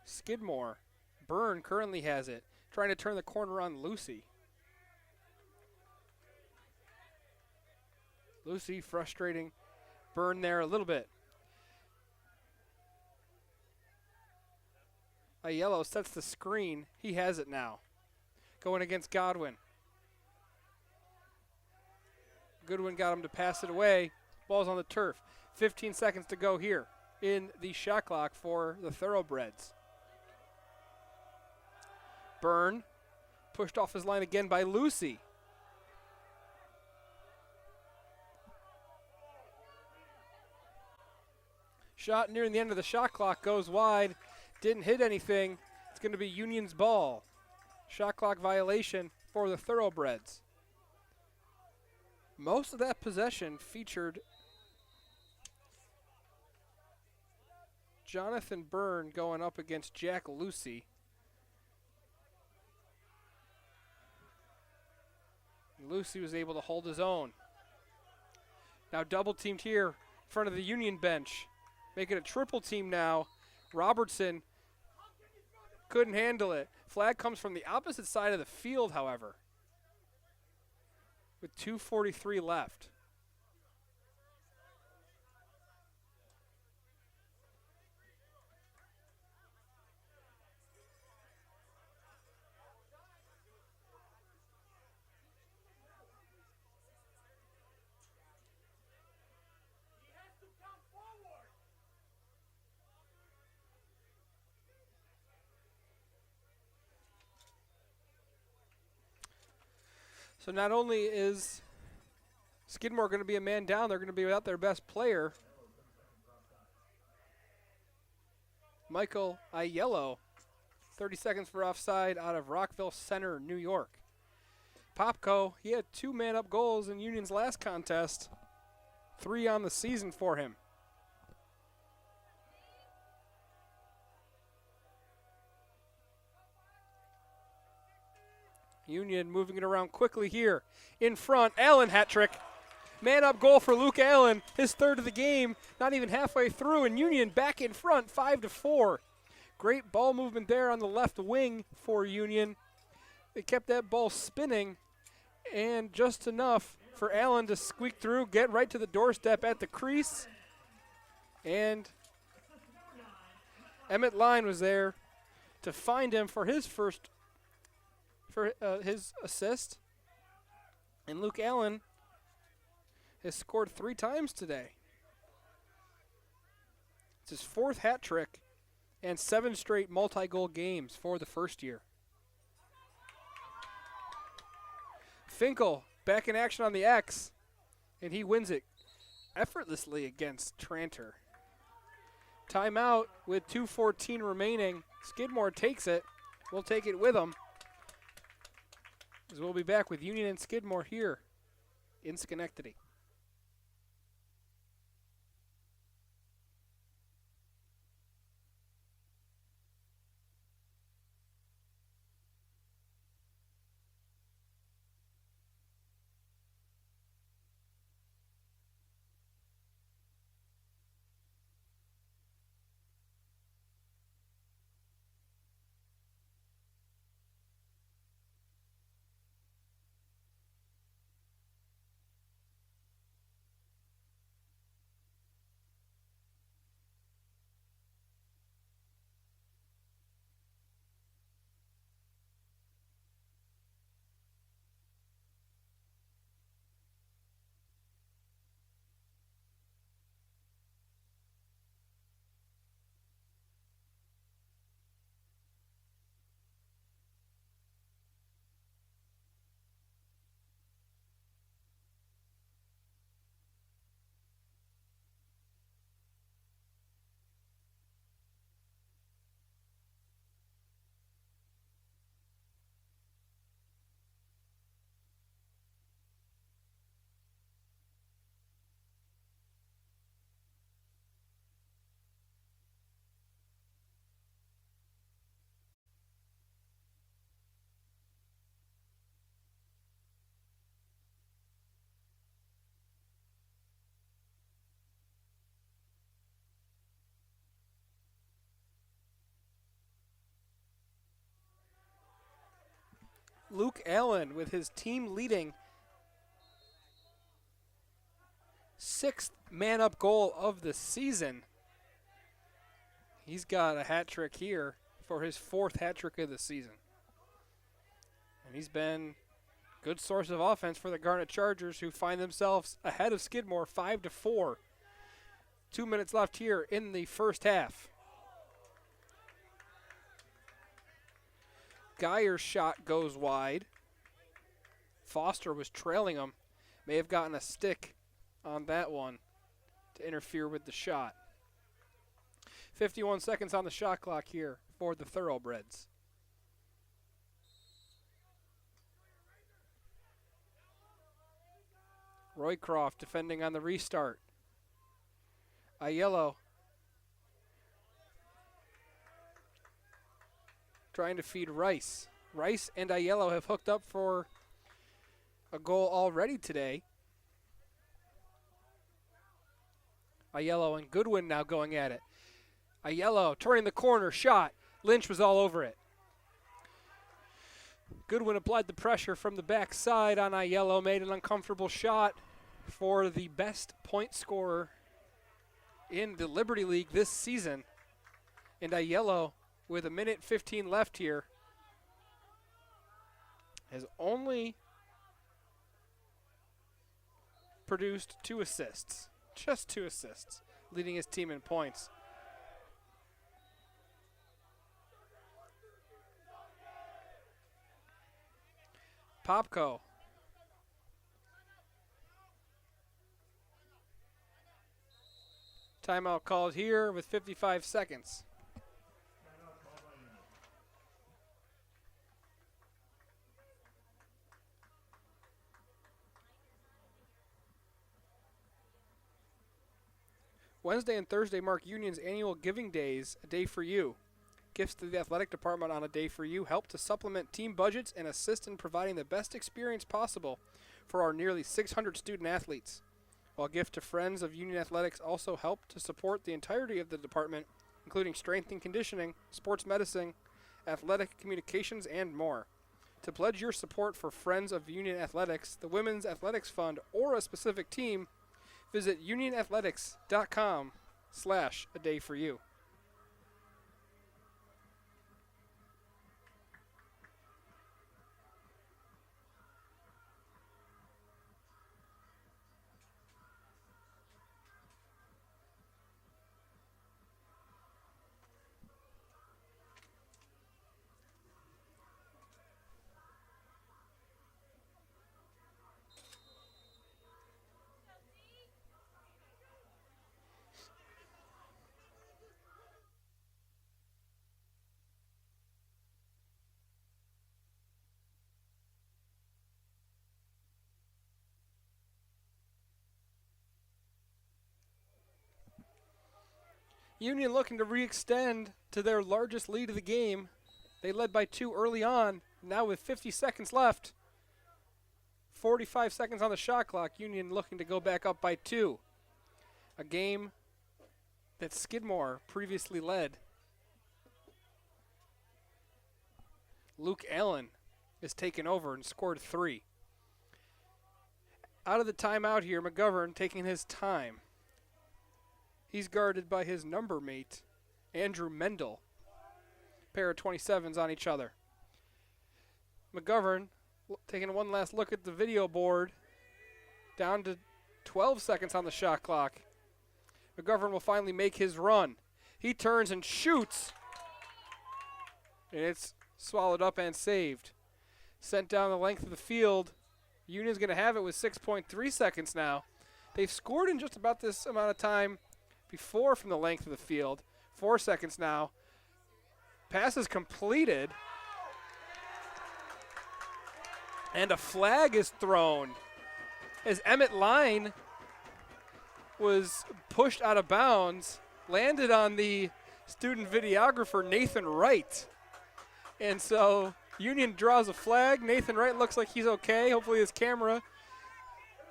Speaker 1: Skidmore. Byrne currently has it, trying to turn the corner on Lucy. Lucy frustrating Byrne there a little bit. A yellow sets the screen. He has it now. Going against Godwin. Goodwin got him to pass it away. Ball's on the turf. 15 seconds to go here in the shot clock for the Thoroughbreds. Byrne pushed off his line again by Lucy. Shot near the end of the shot clock goes wide. Didn't hit anything. It's going to be Union's ball. Shot clock violation for the Thoroughbreds. Most of that possession featured Jonathan Byrne going up against Jack Lucy. Lucy was able to hold his own. Now double teamed here in front of the Union bench. Making a triple team now. Robertson Couldn't handle it. Flag comes from the opposite side of the field, however, with 2:43 left. So not only is Skidmore going to be a man down, they're going to be without their best player, Michael Aiello, 30 seconds for offside out of Rockville Center, New York. Popko, he had 2 man-up goals in Union's last contest, 3 on the season for him. Union moving it around quickly here. In front, Allen hat trick. Man-up goal for Luke Allen, his 3rd of the game, not even halfway through, and Union back in front, 5-4. Great ball movement there on the left wing for Union. They kept that ball spinning, and just enough for Allen to squeak through, get right to the doorstep at the crease. And Emmett Line was there to find him for his his assist. And Luke Allen has scored 3 times today. It's his 4th hat trick and 7 straight multi-goal games for the first year. Finkel back in action on the X, and he wins it effortlessly against Tranter. Timeout with 2:14 remaining. Skidmore takes it. We'll take it with them, as we'll be back with Union and Skidmore here in Schenectady. Luke Allen with his team leading 6th man-up goal of the season. He's got a hat trick here for his 4th hat trick of the season. And he's been a good source of offense for the Garnet Chargers, who find themselves ahead of Skidmore 5-4. 2 minutes left here in the first half. Geyer's shot goes wide. Foster was trailing him. May have gotten a stick on that one to interfere with the shot. 51 seconds on the shot clock here for the Thoroughbreds. Roycroft defending on the restart. Aiello trying to feed Rice. Rice and Aiello have hooked up for a goal already today. Aiello and Goodwin now going at it. Aiello turning the corner, shot, Lynch was all over it. Goodwin applied the pressure from the backside on Aiello, made an uncomfortable shot for the best point scorer in the Liberty League this season. And Aiello, with 1:15 left here, has only produced 2 assists. Just 2 assists, leading his team in points. Popko. Timeout called here with 55 seconds. Wednesday and Thursday mark Union's annual Giving Days, a day for you. Gifts to the athletic department on a day for you help to supplement team budgets and assist in providing the best experience possible for our nearly 600 student athletes. While gift to friends of Union Athletics also help to support the entirety of the department, including strength and conditioning, sports medicine, athletic communications, and more. To pledge your support for Friends of Union Athletics, the Women's Athletics Fund, or a specific team, visit unionathletics.com/a-day-for-you. Union looking to re-extend to their largest lead of the game. They led by 2 early on. Now with 50 seconds left, 45 seconds on the shot clock, Union looking to go back up by 2. A game that Skidmore previously led. Luke Allen is taken over and scored 3. Out of the timeout here, McGovern taking his time. He's guarded by his number mate, Andrew Mendel. Pair of 27s on each other. McGovern taking one last look at the video board. Down to 12 seconds on the shot clock. McGovern will finally make his run. He turns and shoots. And it's swallowed up and saved. Sent down the length of the field. Union's going to have it with 6.3 seconds now. They've scored in just about this amount of time before from the length of the field. 4 seconds now. Pass is completed. And a flag is thrown as Emmett Line was pushed out of bounds, landed on the student videographer Nathan Wright. And so Union draws a flag. Nathan Wright looks like he's okay. Hopefully his camera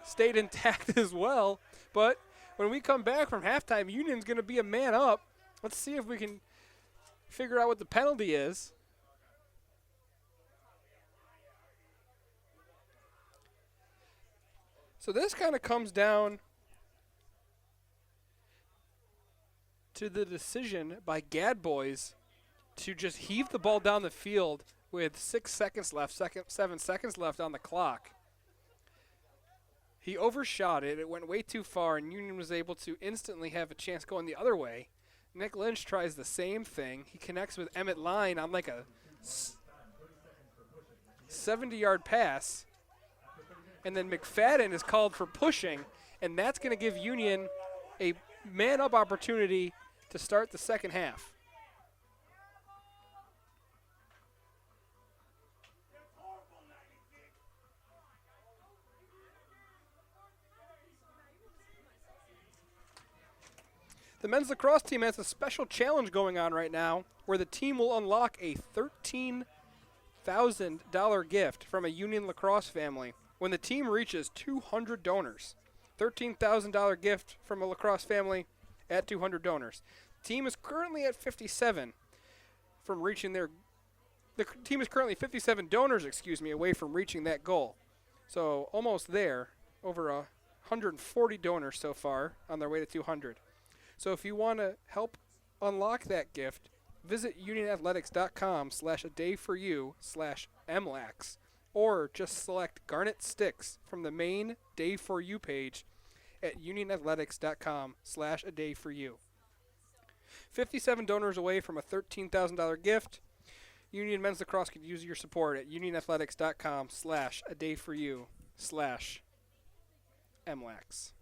Speaker 1: stayed intact as well. But when we come back from halftime, Union's going to be a man up. Let's see if we can figure out what the penalty is. So this kind of comes down to the decision by Gad Boys to just heave the ball down the field with 6 seconds left, 7 seconds left on the clock. He overshot it. It went way too far, and Union was able to instantly have a chance going the other way. Nick Lynch tries the same thing. He connects with Emmett Line on like a 70-yard pass. And then McFadden is called for pushing, and that's going to give Union a man-up opportunity to start the second half. The men's lacrosse team has a special challenge going on right now where the team will unlock a $13,000 gift from a Union lacrosse family when the team reaches 200 donors. $13,000 gift from a lacrosse family at 200 donors. The team is currently at 57. from reaching their. The team is currently 57 donors, away from reaching that goal. So almost there, over 140 donors so far on their way to 200. So if you want to help unlock that gift, visit unionathletics.com/a-day-for-you/MLAX or just select Garnet Sticks from the main Day For You page at unionathletics.com/a-day-for-you. 57 donors away from a $13,000 gift. Union Men's Lacrosse could use your support at unionathletics.com/a-day-for-you/MLAX.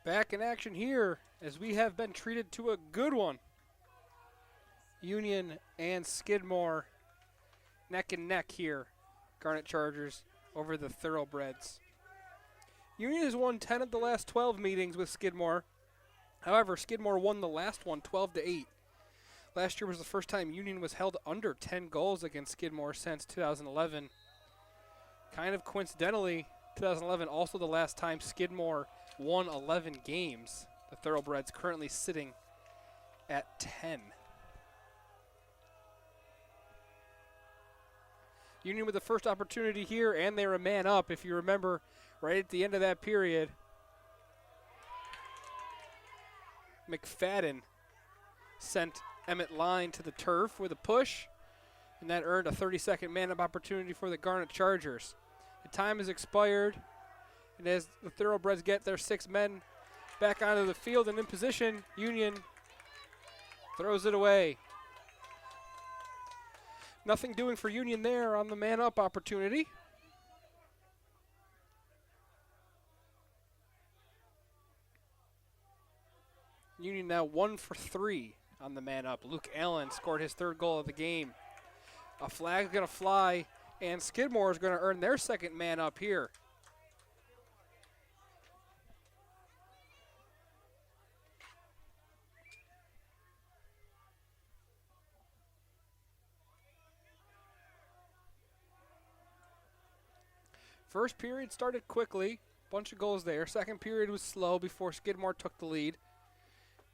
Speaker 1: Back in action here as we have been treated to a good one. Union and Skidmore neck and neck here. Garnet Chargers over the Thoroughbreds. Union has won 10 of the last 12 meetings with Skidmore. However, Skidmore won the last one 12-8. Last year was the first time Union was held under 10 goals against Skidmore since 2011. Kind of coincidentally, 2011 also the last time Skidmore won 11 games. The Thoroughbreds currently sitting at 10. Union with the first opportunity here, and they're a man up. If you remember, right at the end of that period, McFadden sent Emmett Line to the turf with a push, and that earned a 30-second man-up opportunity for the Garnet Chargers. The time has expired, and as the Thoroughbreds get their 6 men back onto the field and in position, Union throws it away. Nothing doing for Union there on the man-up opportunity. Union now 1 for 3 on the man-up. Luke Allen scored his 3rd goal of the game. A flag's going to fly, and Skidmore is going to earn their 2nd man-up here. First period started quickly, bunch of goals there. Second period was slow before Skidmore took the lead.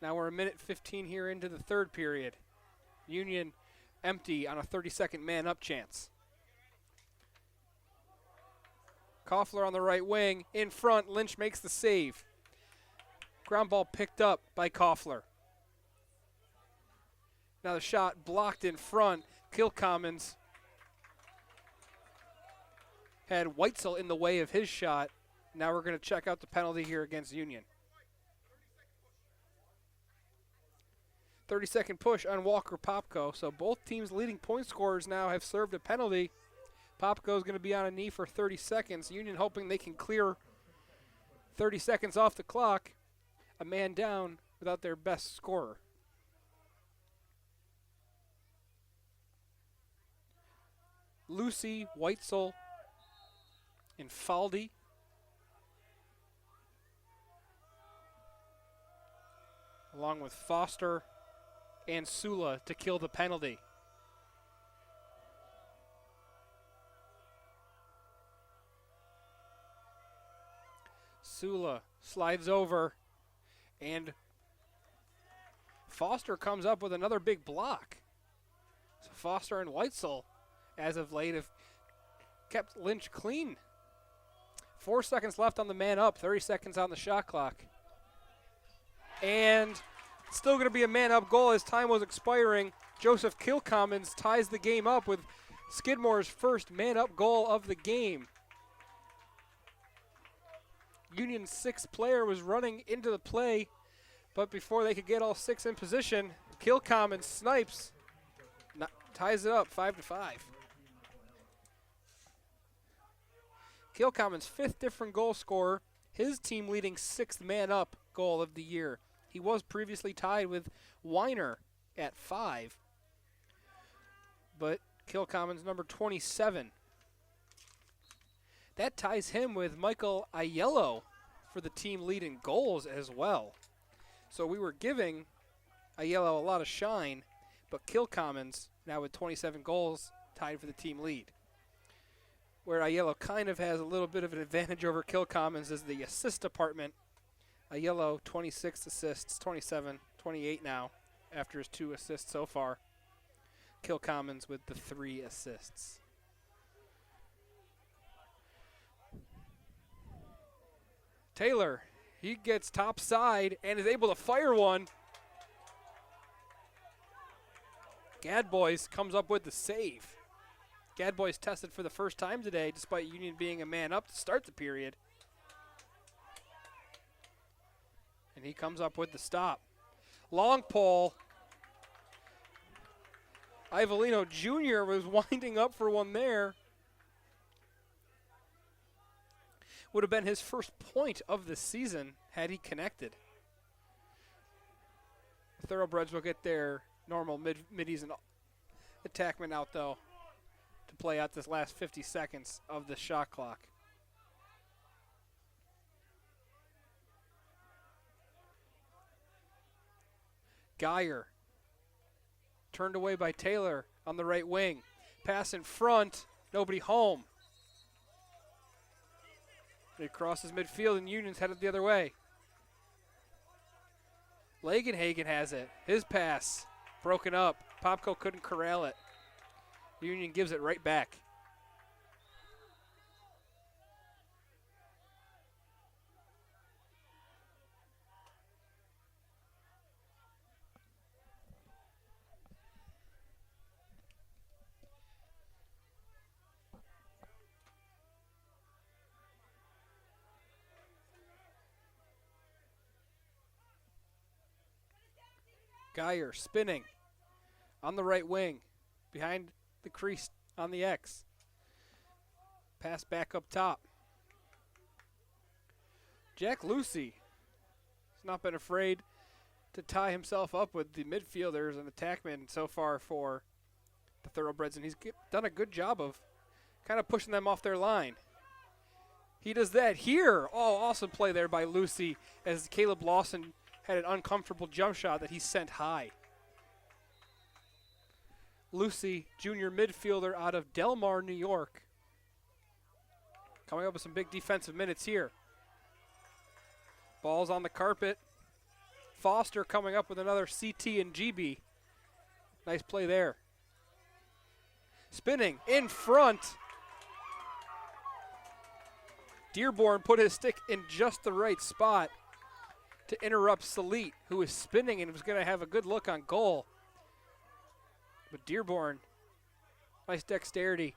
Speaker 1: Now we're a minute 15 here into the 3rd period. Union empty on a 30-second man-up chance. Koffler on the right wing, in front, Lynch makes the save. Ground ball picked up by Koffler. Now the shot blocked in front. Kilcommons had Weitzel in the way of his shot. Now we're going to check out the penalty here against Union. 30-second push on Walker Popko. So both teams' leading point scorers now have served a penalty. Popko is going to be on a knee for 30 seconds. Union hoping they can clear 30 seconds off the clock. A man down without their best scorer. Lucy, Weitzel, and Faldi. Along with Foster and Sula to kill the penalty. Sula slides over, and Foster comes up with another big block. So Foster and Weitzel, as of late, have kept Lynch clean. 4 seconds left on the man up, 30 seconds on the shot clock. And still going to be a man-up goal as time was expiring. Joseph Kilcommons ties the game up with Skidmore's first man-up goal of the game. Union's 6th player was running into the play, but before they could get all 6 in position, Kilcommons snipes, ties it up 5-5. Kilcommons' 5th different goal scorer, his team leading 6th man-up goal of the year. He was previously tied with Weiner at 5. But Kilcommons number 27. That ties him with Michael Aiello for the team lead in goals as well. So we were giving Aiello a lot of shine, but Kilcommons now with 27 goals tied for the team lead. Where Aiello kind of has a little bit of an advantage over Kilcommons is the assist department. Aiello, 26 assists, 27, 28 now after his 2 assists so far. Kilcommons with the 3 assists. Taylor, he gets top side and is able to fire one. Gadbois comes up with the save. Gadbois tested for the first time today despite Union being a man up to start the period. And he comes up with the stop. Long pole. Ivolino Jr. was winding up for one there. Would have been his first point of the season had he connected. The Thoroughbreds will get their normal middies and attackmen out, though, to play out this last 50 seconds of the shot clock. Geyer, turned away by Taylor on the right wing. Pass in front, nobody home. It crosses midfield and Union's headed the other way. Lagenhagen has it. His pass broken up. Popko couldn't corral it. Union gives it right back. Geyer spinning on the right wing, behind the crease on the X. Pass back up top. Jack Lucy has not been afraid to tie himself up with the midfielders and attackmen so far for the Thoroughbreds, and he's done a good job of kind of pushing them off their line. He does that here. Oh, awesome play there by Lucy as Caleb Lawson had an uncomfortable jump shot that he sent high. Lucy, junior midfielder out of Delmar, New York. Coming up with some big defensive minutes here. Ball's on the carpet. Foster coming up with another CT and GB. Nice play there. Spinning in front. Dearborn put his stick in just the right spot to interrupt Salit, who was spinning and was going to have a good look on goal. But Dearborn, nice dexterity,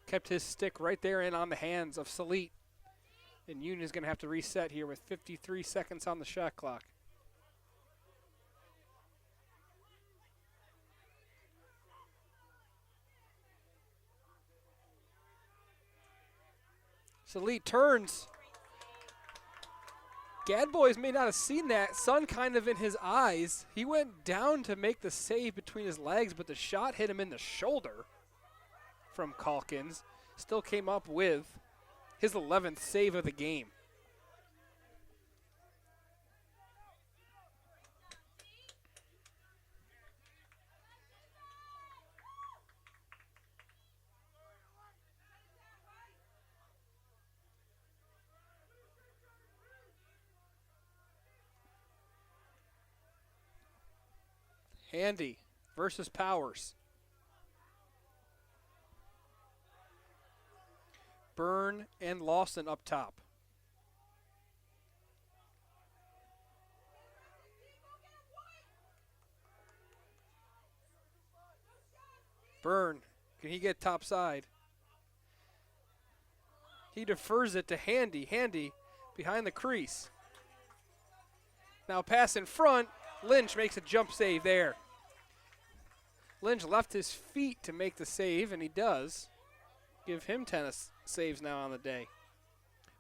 Speaker 1: kept his stick right there and on the hands of Salit. And Union is going to have to reset here with 53 seconds on the shot clock. Salit turns. Gadboys may not have seen that. Sun kind of in his eyes. He went down to make the save between his legs, but the shot hit him in the shoulder from Calkins. Still came up with his 11th save of the game. Handy versus Powers. Byrne and Lawson up top. Byrne, can he get top side? He defers it to Handy. Handy behind the crease. Now pass in front. Lynch makes a jump save there. Lynch left his feet to make the save, and he does. Give him 10 saves now on the day.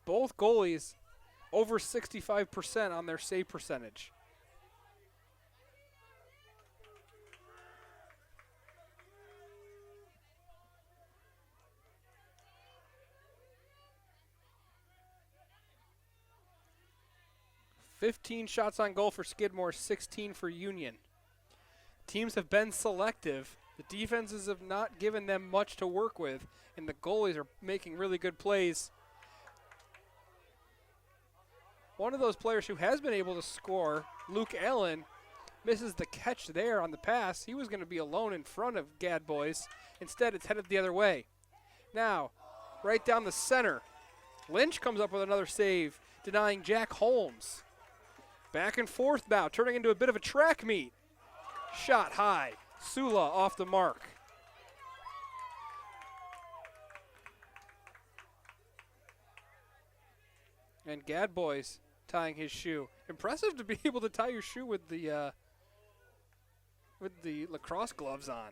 Speaker 1: Both goalies over 65% on their save percentage. $15 shots on goal for Skidmore, 16 for Union. Teams have been selective. The defenses have not given them much to work with, and the goalies are making really good plays. One of those players who has been able to score, Luke Allen, misses the catch there on the pass. He was going to be alone in front of Gadboys. Instead, it's headed the other way. Now, right down the center, Lynch comes up with another save, denying Jack Holmes. Back and forth now, turning into a bit of a track meet. Shot high. Sula off the mark. And Gadboys tying his shoe. Impressive to be able to tie your shoe with the lacrosse gloves on.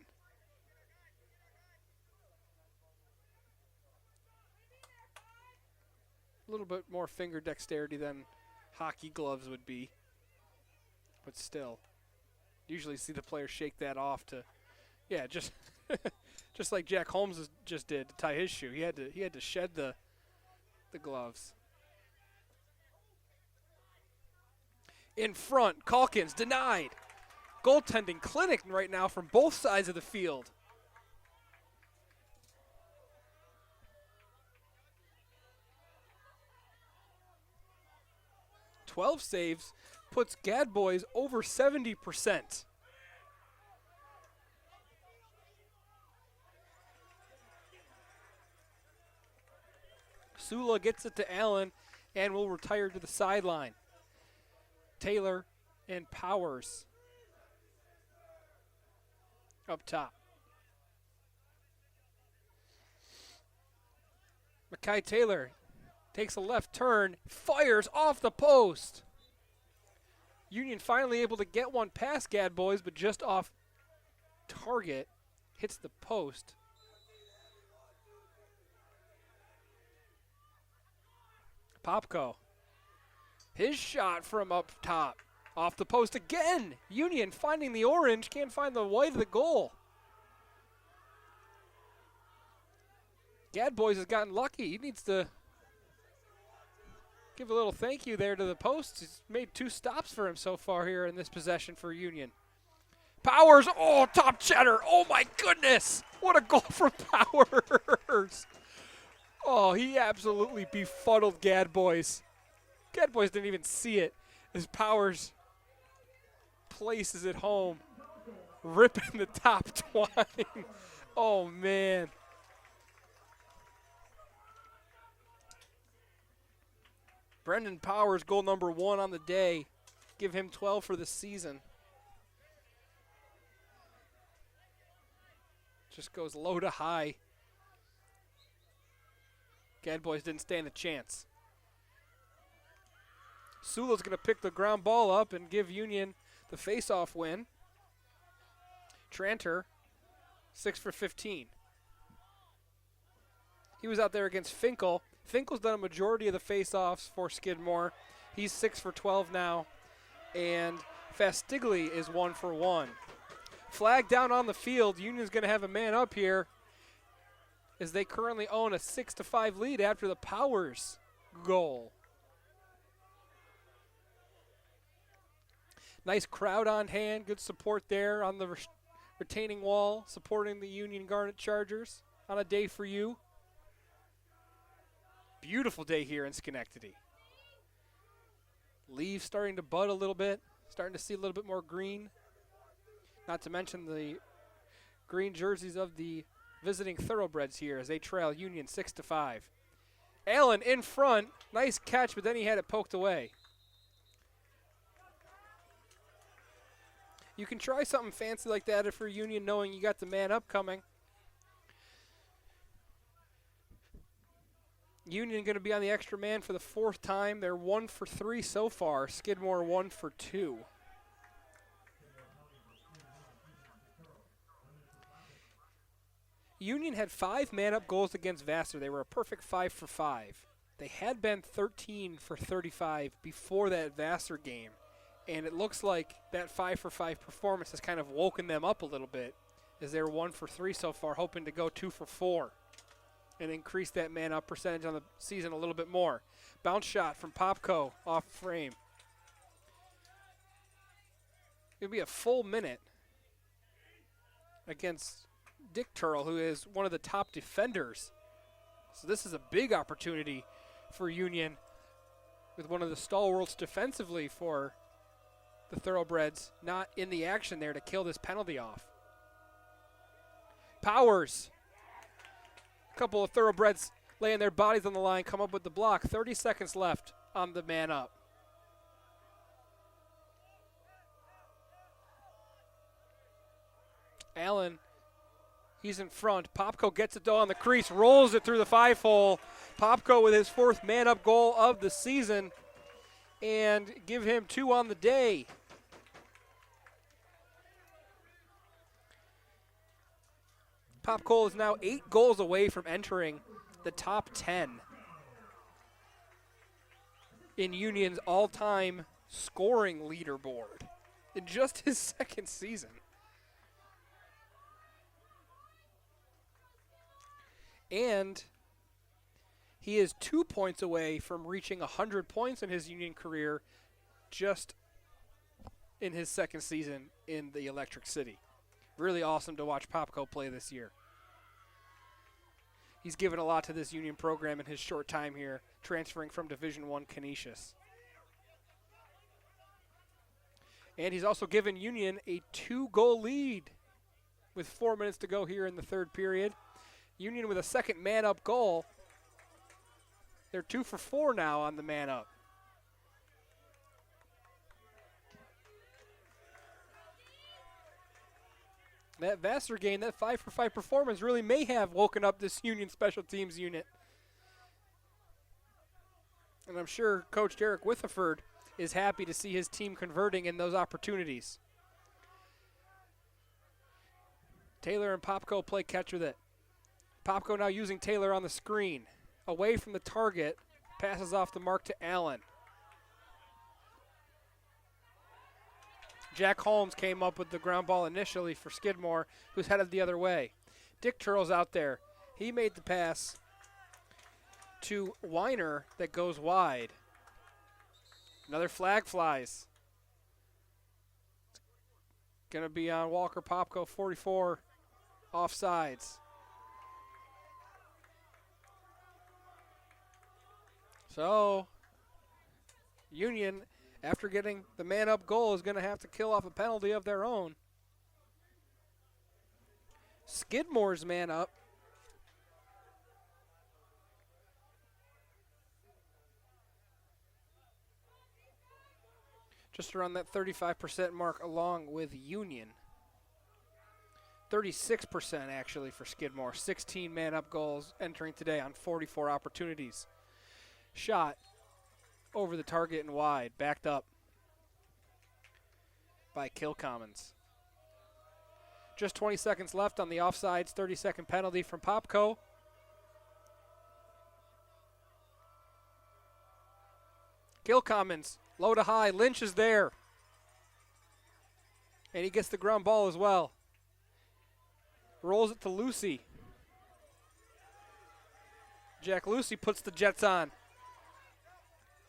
Speaker 1: A little bit more finger dexterity than hockey gloves would be. But still, usually see the player shake that off to, yeah, just just like Jack Holmes just did to tie his shoe. He had to shed the gloves. In front, Calkins denied. Goaltending clinic right now from both sides of the field. "12 saves puts Gadboys over 70%. Sula gets it to Allen and will retire to the sideline. Taylor and Powers up top. Mackay Taylor takes a left turn, fires off the post. Union finally able to get one past Gadboys, but just off target, hits the post. Popko, his shot from up top, off the post again. Union finding the orange, can't find the white of the goal. Gadboys has gotten lucky. He needs to give a little thank you there to the post. He's made 2 stops for him so far here in this possession for Union. Powers, oh, top cheddar. Oh, my goodness. What a goal from Powers. Oh, he absolutely befuddled Gadboys. Gadboys didn't even see it as Powers places it home, ripping the top twine. Oh, man. Brendan Powers, goal number 1 on the day. Give him 12 for the season. Just goes low to high. Gadboys didn't stand a chance. Sula's going to pick the ground ball up and give Union the face-off win. Tranter, 6 for 15. He was out there against Finkel. Finkel's done a majority of the face-offs for Skidmore. He's 6 for 12 now. And Fastigli is 1 for 1. Flag down on the field. Union's going to have a man up here as they currently own a 6-5 lead after the Powers goal. Nice crowd on hand. Good support there on the retaining wall, supporting the Union Garnet Chargers on a day for you. Beautiful day here in Schenectady. Leaves starting to bud a little bit, starting to see a little bit more green. Not to mention the green jerseys of the visiting Thoroughbreds here as they trail Union 6-5. Allen in front, nice catch, but then he had it poked away. You can try something fancy like that for Union, knowing you got the man up coming. Union going to be on the extra man for the 4th time. They're 1 for 3 so far. Skidmore 1 for 2. Union had 5 man-up goals against Vassar. They were a perfect 5 for 5. They had been 13 for 35 before that Vassar game, and it looks like that 5 for 5 performance has kind of woken them up a little bit as they're 1 for 3 so far, hoping to go 2 for 4 and increase that man-up percentage on the season a little bit more. Bounce shot from Popko off frame. It'll be a full minute against Dick Turl, who is one of the top defenders. So this is a big opportunity for Union with one of the stalwarts defensively for the Thoroughbreds not in the action there to kill this penalty off. Powers. A couple of Thoroughbreds laying their bodies on the line, come up with the block. 30 seconds left on the man up. Allen, he's in front. Popko gets it though on the crease, rolls it through the 5-hole. Popko with his 4th man-up goal of the season, and give him 2 on the day. Popko is now 8 goals away from entering the top 10. in Union's all-time scoring leaderboard in just his second season. And he is 2 points away from reaching 100 points in his Union career just in his second season in the Electric City. Really awesome to watch Popko play this year. He's given a lot to this Union program in his short time here, transferring from Division I Canisius. And he's also given Union a 2-goal lead with 4 minutes to go here in the third period. Union with a second man-up goal. They're 2 for 4 now on the man-up. That Vassar game, that 5-for-5 performance really may have woken up this Union special teams unit. And I'm sure Coach Derek Witheford is happy to see his team converting in those opportunities. Taylor and Popko play catch with it. Popko now using Taylor on the screen. Away from the target, passes off the mark to Allen. Jack Holmes came up with the ground ball initially for Skidmore, who's headed the other way. Dick Turl's out there. He made the pass to Weiner that goes wide. Another flag flies. Going to be on Walker Popko, 44, offsides. So, Union, after getting the man-up goal, is going to have to kill off a penalty of their own. Skidmore's man-up. Just around that 35% mark along with Union. 36% actually for Skidmore. 16 man-up goals entering today on 44 opportunities. Shot over the target and wide, backed up by Kilcommons. Just 20 seconds left on the offsides, 30-second penalty from Popko. Kilcommons, low to high, Lynch is there. And he gets the ground ball as well. Rolls it to Lucy. Jack Lucy puts the Jets on.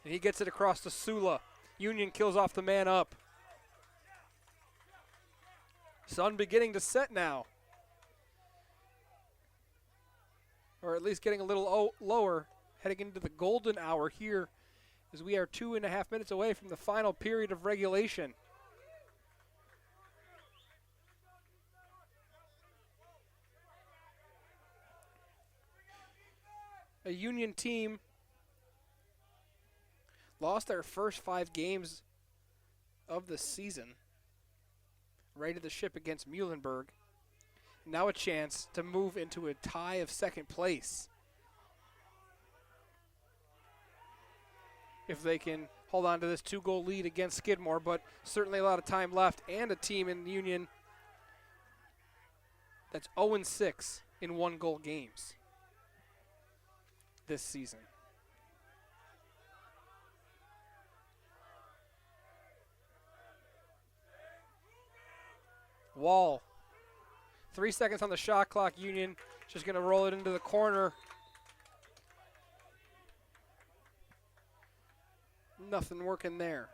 Speaker 1: And he gets it across to Sula. Union kills off the man up. Sun beginning to set now. Or at least getting a little lower, heading into the golden hour here as we are 2.5 minutes away from the final period of regulation. A Union team lost their first 5 games of the season. Righted the ship against Muhlenberg. Now a chance to move into a tie of second place. If they can hold on to this 2-goal lead against Skidmore, but certainly a lot of time left, and a team in Union that's 0-6 in 1-goal games this season. Wall. 3 seconds on the shot clock. Union just going to roll it into the corner. Nothing working there.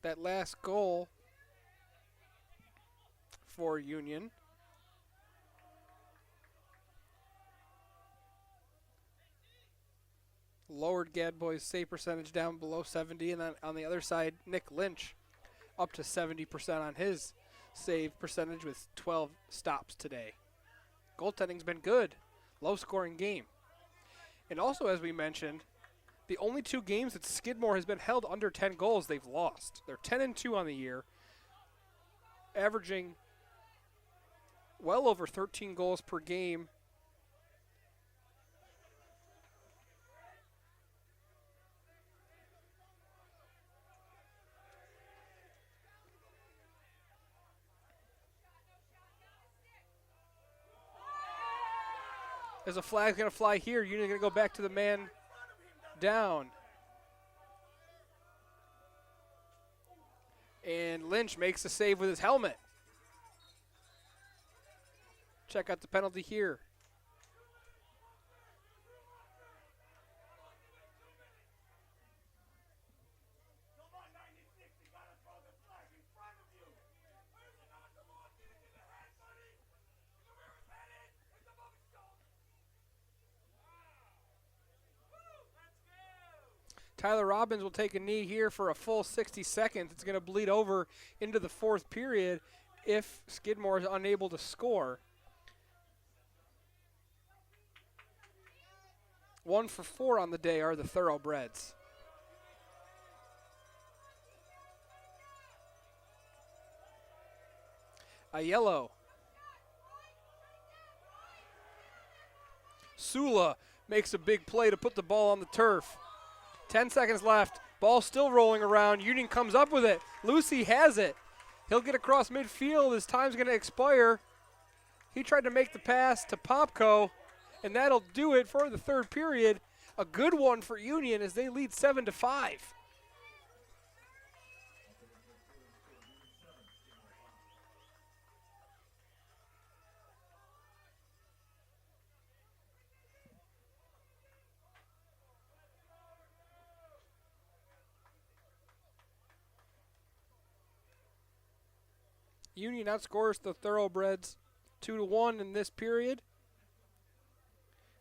Speaker 1: That last goal for Union lowered Gadboy's save percentage down below 70, and then on the other side, Nick Lynch up to 70% on his save percentage with 12 stops today. Goaltending's been good. Low-scoring game. And also, as we mentioned, the only 2 games that Skidmore has been held under 10 goals, they've lost. They're 10-2 on the year, averaging well over 13 goals per game. As a flag's going to fly here, Union's going to go back to the man down. And Lynch makes the save with his helmet. Check out the penalty here. Tyler Robbins will take a knee here for a full 60 seconds. It's going to bleed over into the fourth period if Skidmore is unable to score. 1 for 4 on the day are the Thoroughbreds. Aiello. Sula makes a big play to put the ball on the turf. 10 seconds left. Ball still rolling around. Union comes up with it. Lucy has it. He'll get across midfield. His time's going to expire. He tried to make the pass to Popko, and that'll do it for the third period. A good one for Union as they lead 7-5. Union outscores the Thoroughbreds 2-1 in this period.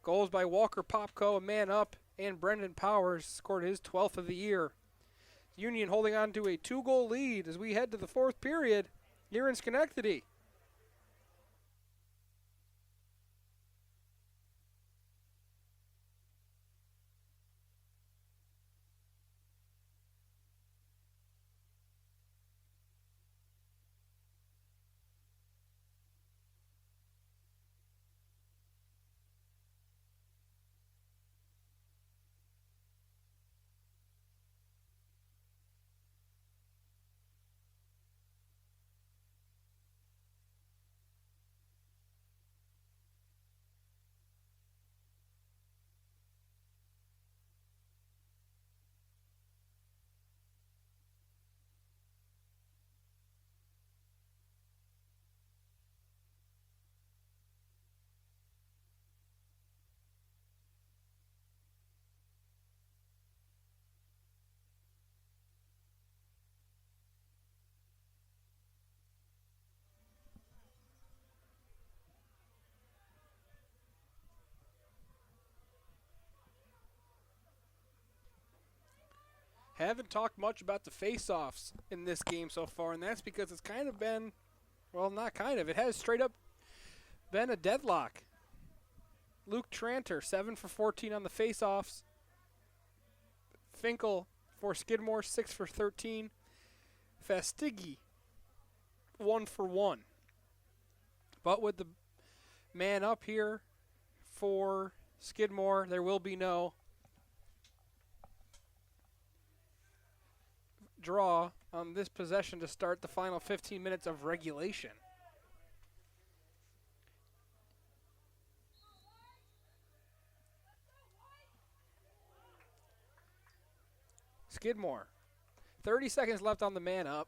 Speaker 1: Goals by Walker Popko, a man up, and Brendan Powers scored his 12th of the year. Union holding on to a 2-goal lead as we head to the fourth period here in Schenectady. Haven't talked much about the face-offs in this game so far, and that's because it's kind of been, well, not kind of. It has straight up been a deadlock. Luke Tranter, 7 for 14 on the face-offs. Finkel for Skidmore, 6 for 13. Fastiggi, 1 for 1. But with the man up here for Skidmore, there will be no draw on this possession to start the final 15 minutes of regulation. Skidmore, 30 seconds left on the man up.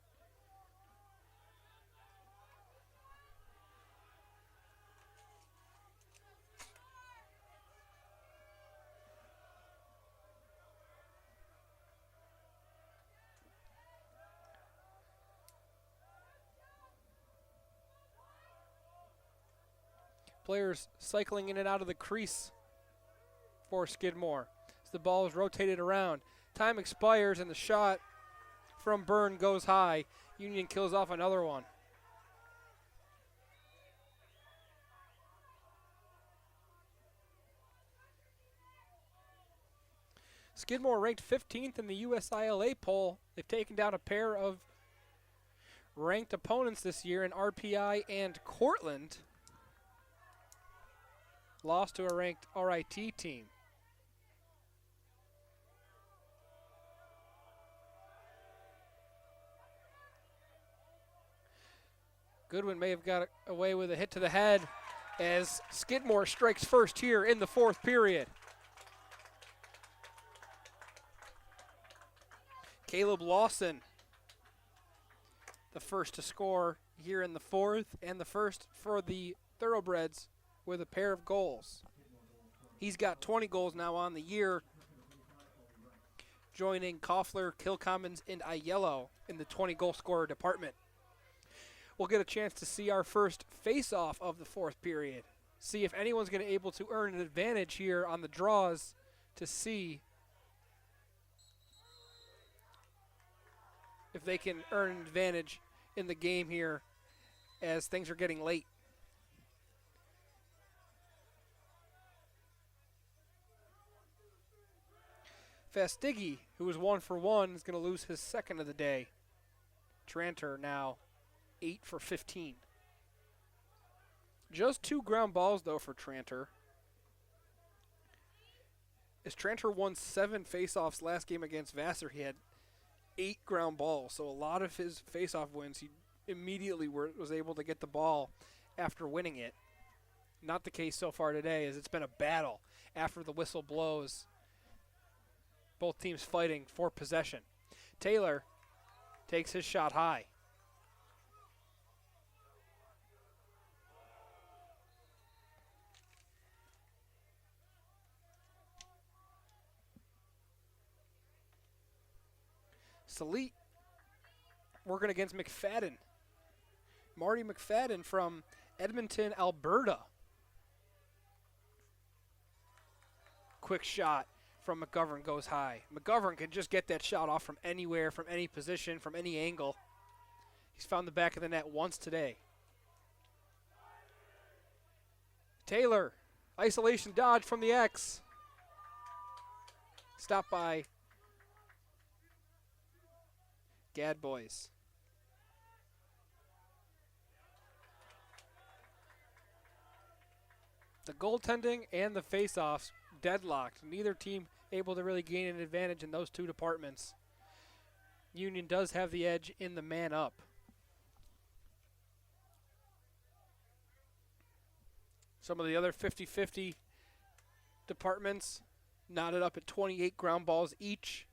Speaker 1: Players cycling in and out of the crease for Skidmore as the ball is rotated around. Time expires and the shot from Byrne goes high. Union kills off another one. Skidmore ranked 15th in the USILA poll. They've taken down a pair of ranked opponents this year in RPI and Cortland. Lost to a ranked RIT team. Goodwin may have got away with a hit to the head. as Skidmore strikes first here in the fourth period. Caleb Lawson, the first to score here in the fourth, and the first for the Thoroughbreds with a pair of goals. He's got 20 goals now on the year, joining Koffler, Kilcommons, and Aiello in the 20-goal scorer department. We'll get a chance to see our first face-off of the fourth period. See if anyone's going to be able to earn an advantage here on the draws to see if they can earn an advantage in the game here as things are getting late. Fastiggi, who was 1 for 1, is going to lose his second of the day. Tranter now 8 for 15. Just 2 ground balls, though, for Tranter. As Tranter won 7 faceoffs last game against Vassar, he had 8 ground balls. So a lot of his faceoff wins, he immediately was able to get the ball after winning it. Not the case so far today, as it's been a battle after the whistle blows. Both teams fighting for possession. Taylor takes his shot high. Salit working against McFadden. Marty McFadden from Edmonton, Alberta. Quick shot from McGovern goes high. McGovern can just get that shot off from anywhere, from any position, from any angle. He's found the back of the net once today. Taylor, isolation dodge from the X. Stopped by Gadboys. The goaltending and the faceoffs deadlocked. Neither team able to really gain an advantage in those two departments. Union does have the edge in the man up. Some of the other 50-50 departments knotted up at 28 ground balls each.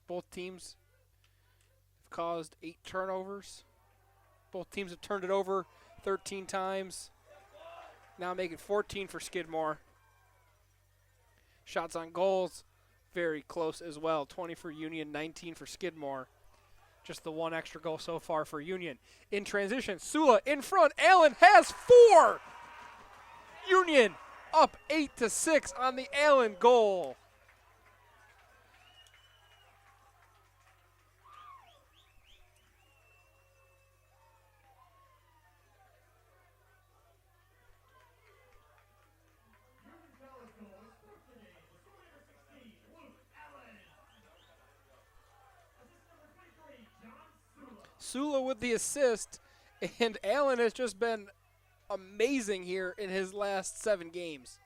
Speaker 1: Both teams have caused 8 turnovers. Both teams have turned it over 13 times. Now making 14 for Skidmore. Shots on goals, very close as well. 20 for Union, 19 for Skidmore. Just the one extra goal so far for Union. In transition, Sula in front. Allen has 4. Union up 8-6 on the Allen goal. Sula with the assist, and Allen has just been amazing here in his last 7 games.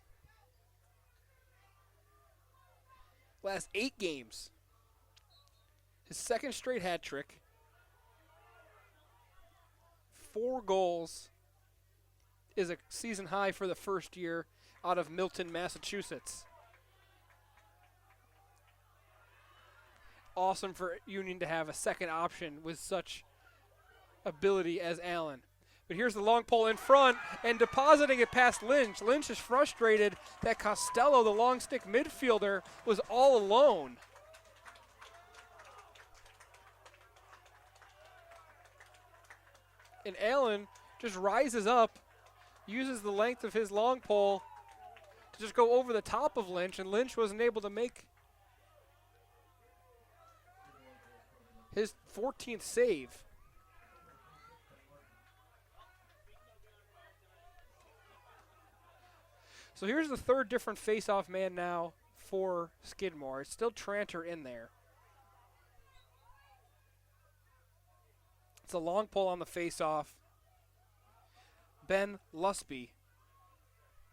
Speaker 1: Last 8 games. His second straight hat trick. 4 goals is a season high for the first year out of Milton, Massachusetts. Awesome for Union to have a second option with such ability as Allen. But here's the long pole in front and depositing it past Lynch. Lynch is frustrated that Costello, the long stick midfielder, was all alone. And Allen just rises up, uses the length of his long pole to just go over the top of Lynch, and Lynch wasn't able to make his 14th save. So here's the third different face-off man now for Skidmore. It's still Tranter in there. It's a long pull on the face-off. Ben Lusby,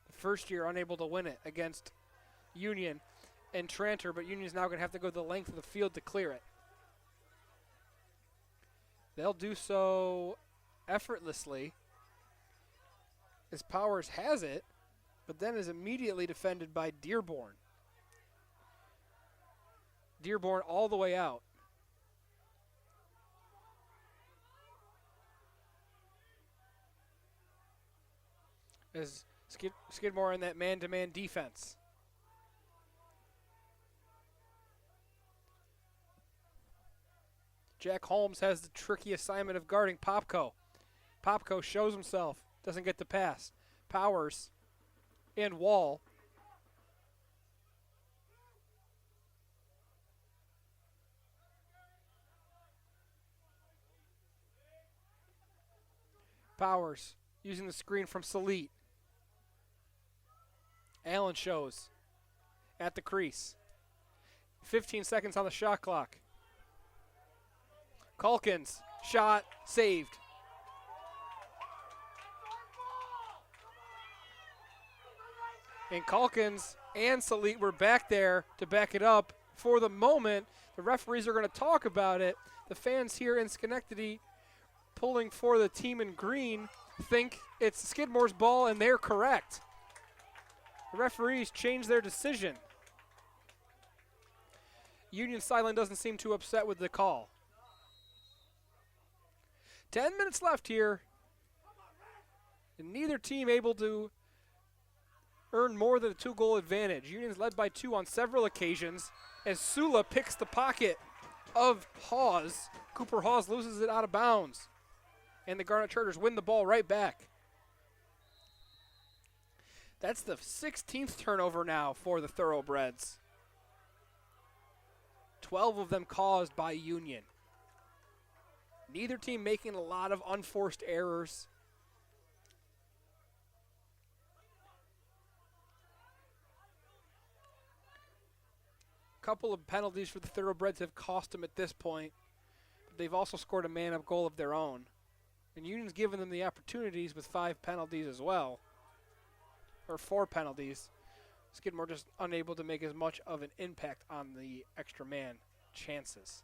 Speaker 1: the first year unable to win it against Union and Tranter, but Union's now going to have to go the length of the field to clear it. They'll do so effortlessly as Powers has it, but then is immediately defended by Dearborn. Dearborn all the way out. As Skidmore in that man-to-man defense. Jack Holmes has the tricky assignment of guarding Popko. Popko shows himself, doesn't get the pass. Powers and Wall. Powers using the screen from Salit. Allen shows at the crease. 15 seconds on the shot clock. Calkins, shot, saved. And Calkins and Salit were back there to back it up. For the moment, the referees are going to talk about it. The fans here in Schenectady pulling for the team in green think it's Skidmore's ball, and they're correct. The referees changed their decision. Union sideline doesn't seem too upset with the call. 10 minutes left here, and neither team able to earn more than a 2-goal advantage. Union's led by 2 on several occasions as Sula picks the pocket of Hawes. Cooper Hawes loses it out of bounds, and the Garnet Chargers win the ball right back. That's the 16th turnover now for the Thoroughbreds. 12 of them caused by Union. Neither team making a lot of unforced errors. A couple of penalties for the Thoroughbreds have cost them at this point, but they've also scored a man-up goal of their own. And Union's given them the opportunities with 5 penalties as well, or 4 penalties. Skidmore just unable to make as much of an impact on the extra man chances.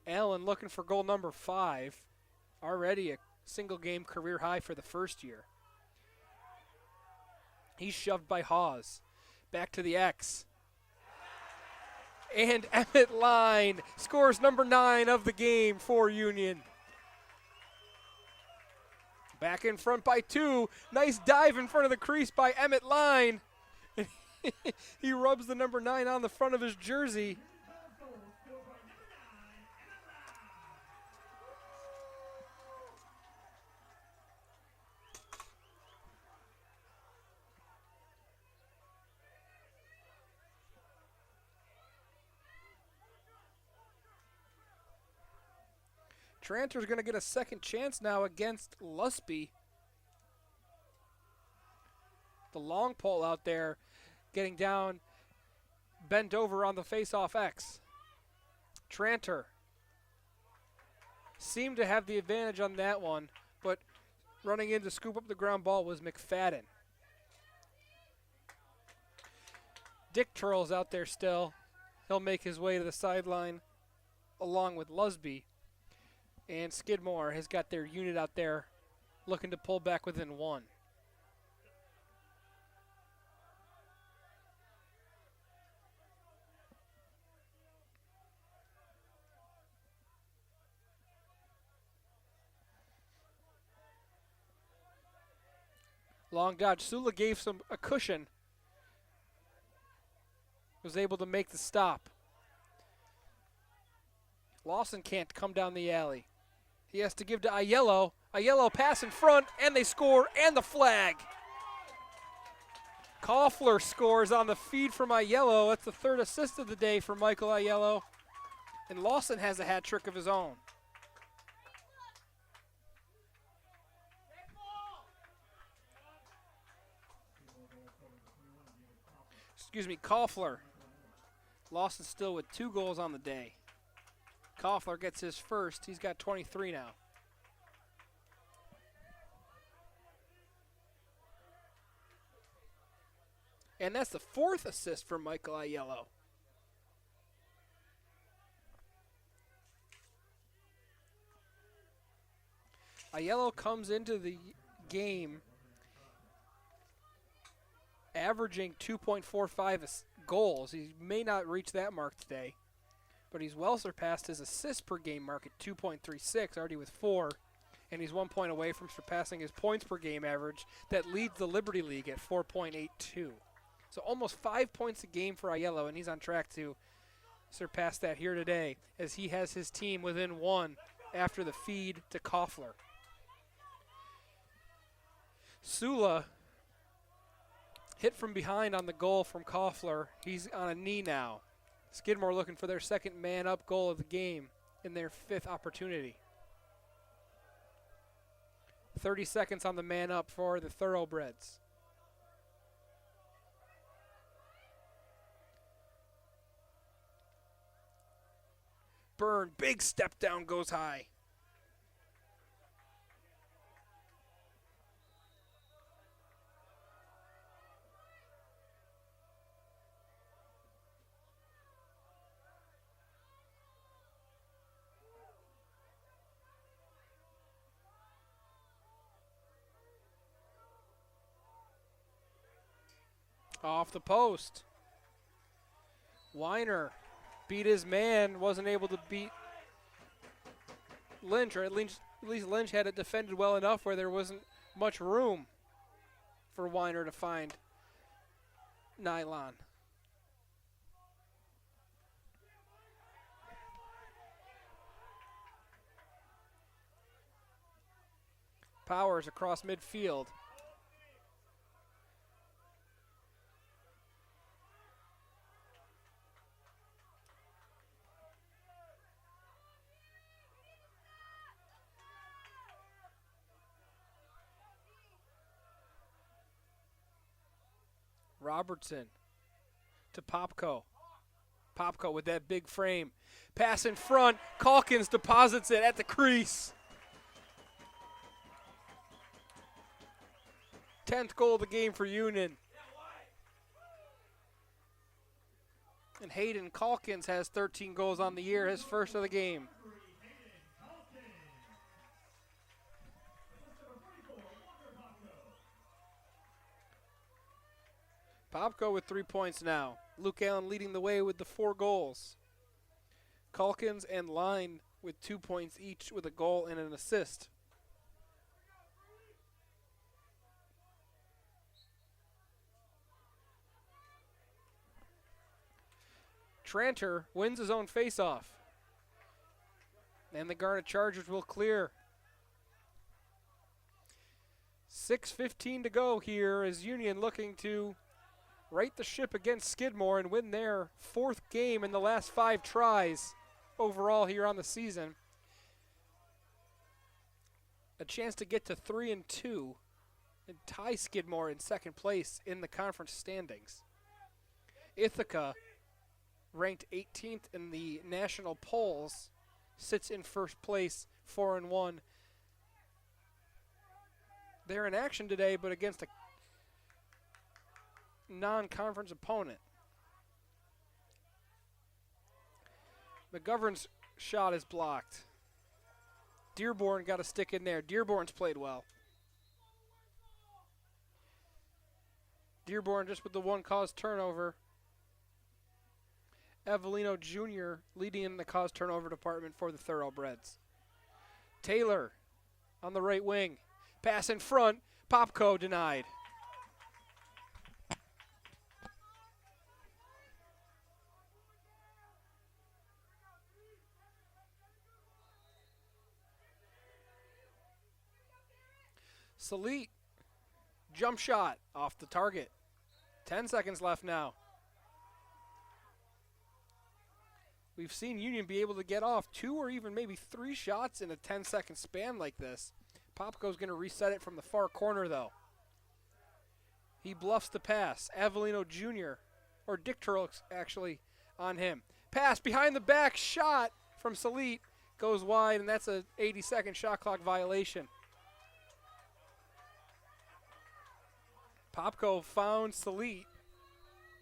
Speaker 1: Allen looking for goal number 5, already a single game career high for the first year. He's shoved by Hawes. Back to the X. And Emmett Line scores number 9 of the game for Union. Back in front by 2. Nice dive in front of the crease by Emmett Line. He rubs the number 9 on the front of his jersey. Tranter's going to get a second chance now against Lusby. The long pole out there getting down, bent over on the face-off X. Tranter seemed to have the advantage on that one, but running in to scoop up the ground ball was McFadden. Dick Turl's out there still. He'll make his way to the sideline along with Lusby. And Skidmore has got their unit out there looking to pull back within 1. Long dodge. Sula gave a cushion. Was able to make the stop. Lawson can't come down the alley. He has to give to Aiello. Aiello pass in front, and they score, and the flag. Koffler scores on the feed from Aiello. That's the 3rd assist of the day for Michael Aiello. And Lawson has a hat trick of his own. Excuse me, Koffler. Lawson still with 2 goals on the day. Koffler gets his first. He's got 23 now. And that's the 4th assist for Michael Aiello. Aiello comes into the game averaging 2.45 goals. He may not reach that mark today, but he's well surpassed his assists per game mark at 2.36, already with 4, and he's 1 point away from surpassing his points per game average that leads the Liberty League at 4.82. So almost 5 points a game for Aiello, and he's on track to surpass that here today as he has his team within 1 after the feed to Koffler. Sula hit from behind on the goal from Koffler. He's on a knee now. Skidmore looking for their second man-up goal of the game in their 5th opportunity. 30 seconds on the man-up for the Thoroughbreds. Byrne, big step down, goes high. Off the post. Weiner beat his man, wasn't able to beat Lynch, or at least Lynch had it defended well enough where there wasn't much room for Weiner to find Nylon. Powers across midfield. Robertson to Popko. Popko with that big frame. Pass in front. Calkins deposits it at the crease. 10th goal of the game for Union. And Hayden Calkins has 13 goals on the year, his first of the game. Popko with 3 points now. Luke Allen leading the way with the 4 goals. Calkins and Line with 2 points each with a goal and an assist. Tranter wins his own faceoff. And the Garnet Chargers will clear. 6:15 to go here as Union looking to right the ship against Skidmore and win their 4th game in the last 5 tries overall here on the season. A chance to get to 3-2 and tie Skidmore in 2nd place in the conference standings. Ithaca, ranked 18th in the national polls, sits in 1st place, 4-1. They're in action today, but against a non-conference opponent. McGovern's shot is blocked. Dearborn got a stick in there. Dearborn's played well. Dearborn just with the 1 caused turnover. Avellino Jr. leading in the caused turnover department for the Thoroughbreds. Taylor on the right wing. Pass in front. Popko denied. Salit, jump shot off the target. 10 seconds left now. We've seen Union be able to get off 2 or even maybe 3 shots in a 10-second span like this. Popko's going to reset it from the far corner, though. He bluffs the pass. Avellino Jr., or Dick Turlix actually, on him. Pass behind the back, shot from Salit, goes wide, and that's a 80-second shot clock violation. Popko found Salit.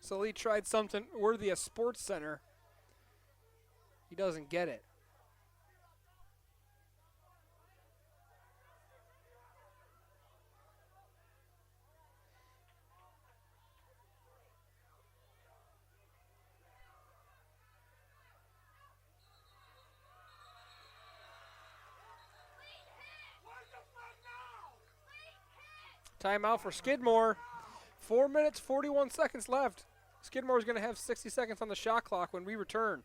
Speaker 1: Salit tried something worthy of Sports Center. He doesn't get it. Timeout for Skidmore. 4 minutes, 41 seconds left. Skidmore is going to have 60 seconds on the shot clock when we return.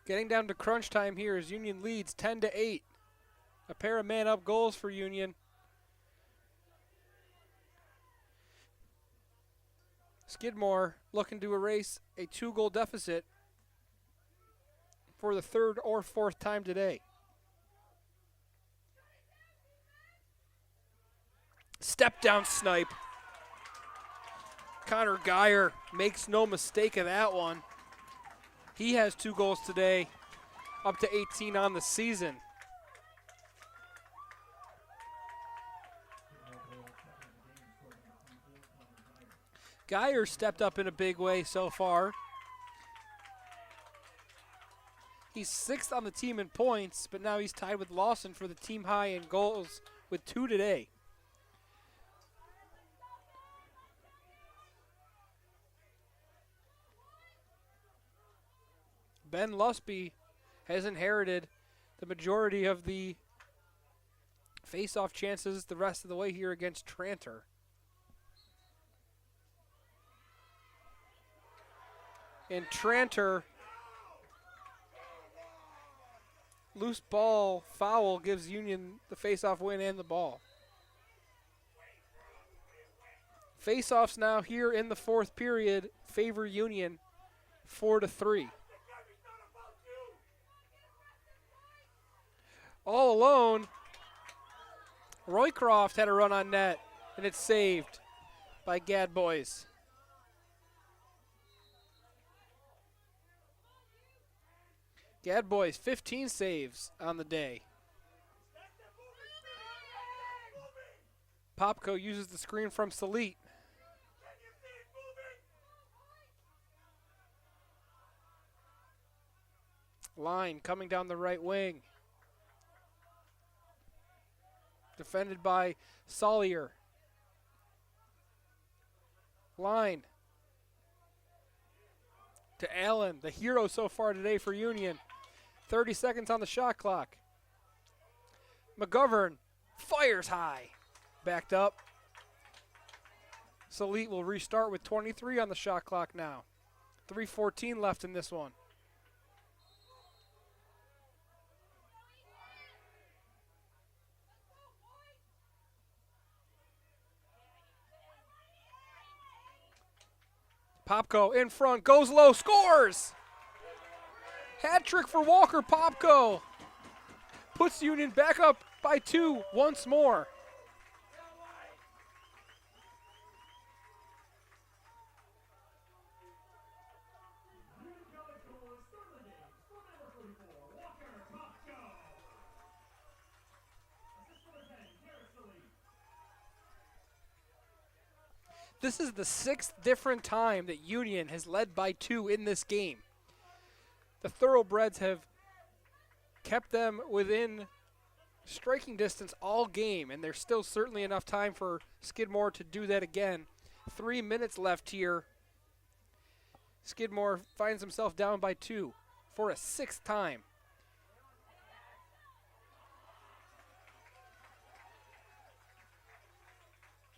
Speaker 1: Getting down to crunch time here as Union leads 10-8. A pair of man-up goals for Union. Skidmore looking to erase a 2-goal deficit for the third or fourth time today. Step down snipe. Connor Geyer makes no mistake of that one. He has 2 goals today, up to 18 on the season. Geyer stepped up in a big way so far. He's 6th on the team in points, but now he's tied with Lawson for the team high in goals with 2 today. Ben Lusby has inherited the majority of the face-off chances the rest of the way here against Tranter. And Tranter, loose ball foul gives Union the face-off win and the ball. Face-offs now here in the 4th period favor Union 4-3. All alone, Roycroft had a run on net, and it's saved by Gadbois. Gadbois, 15 saves on the day. Popko uses the screen from Salit. Line coming down the right wing. Defended by Solier. Line to Allen, the hero so far today for Union. 30 seconds on the shot clock. McGovern fires high. Backed up. Salit will restart with 23 on the shot clock now. 3:14 left in this one. Popko in front, goes low, scores! Hat trick for Walker Popko. Puts Union back up by 2 once more. This is the 6th different time that Union has led by 2 in this game. The Thoroughbreds have kept them within striking distance all game, and there's still certainly enough time for Skidmore to do that again. 3 minutes left here. Skidmore finds himself down by 2 for a 6th time.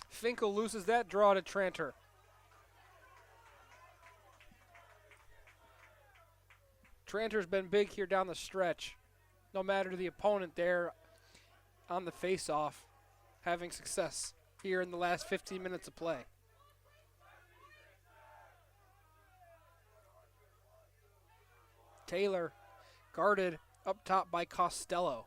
Speaker 1: Finkel loses that draw to Tranter. Tranter's been big here down the stretch. No matter the opponent there on the face-off, having success here in the last 15 minutes of play. Taylor guarded up top by Costello.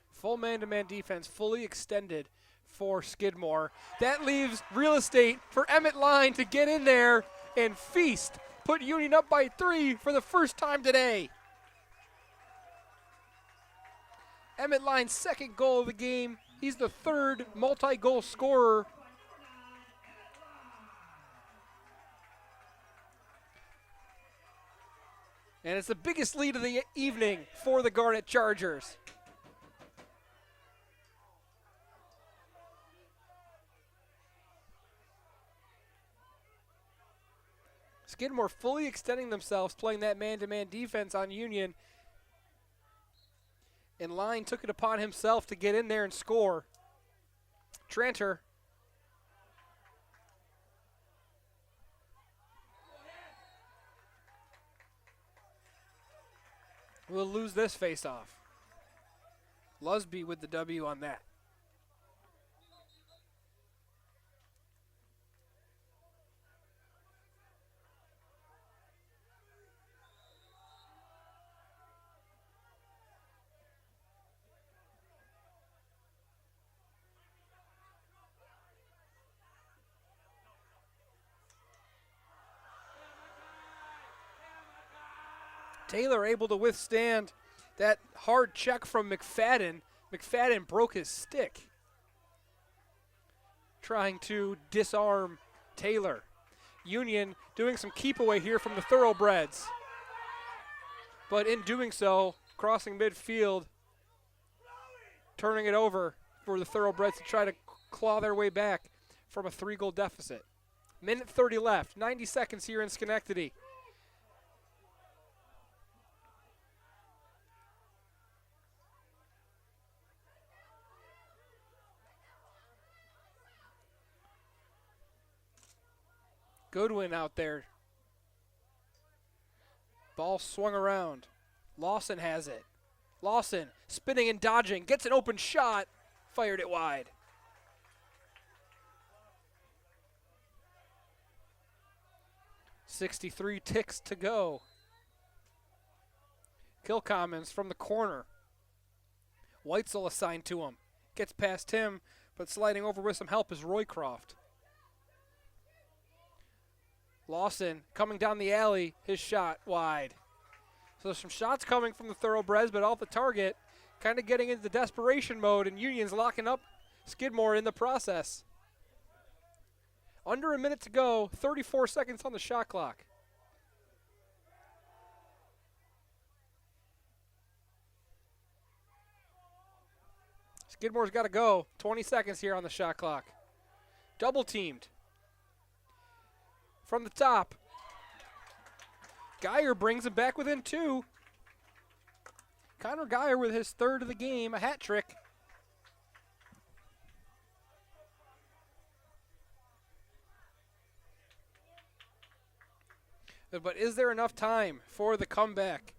Speaker 1: Full man-to-man defense, fully extended for Skidmore. That leaves real estate for Emmett Line to get in there and feast. Put Union up by 3 for the first time today. Emmett Line's 2nd goal of the game. He's the 3rd multi-goal scorer. And it's the biggest lead of the evening for the Garnet Chargers. Skidmore fully extending themselves, playing that man-to-man defense on Union. And Line took it upon himself to get in there and score. Tranter. Will lose this face-off. Lusby with the W on that. Taylor able to withstand that hard check from McFadden. McFadden broke his stick, trying to disarm Taylor. Union doing some keep away here from the Thoroughbreds. But in doing so, crossing midfield, turning it over for the Thoroughbreds to try to claw their way back from a 3-goal deficit. Minute 30 left, 90 seconds here in Schenectady. Goodwin out there. Ball swung around. Lawson has it. Lawson spinning and dodging. Gets an open shot. Fired it wide. .63 ticks to go. Kilcommons from the corner. Weitzel assigned to him. Gets past him, but sliding over with some help is Roycroft. Lawson coming down the alley, his shot wide. So there's some shots coming from the Thoroughbreds, but off the target, kind of getting into desperation mode, and Union's locking up Skidmore in the process. Under a minute to go, 34 seconds on the shot clock. Skidmore's got to go. 20 seconds here on the shot clock. Double teamed. From the top. Geyer brings him back within 2. Connor Geyer with his 3rd of the game, a hat trick. But is there enough time for the comeback?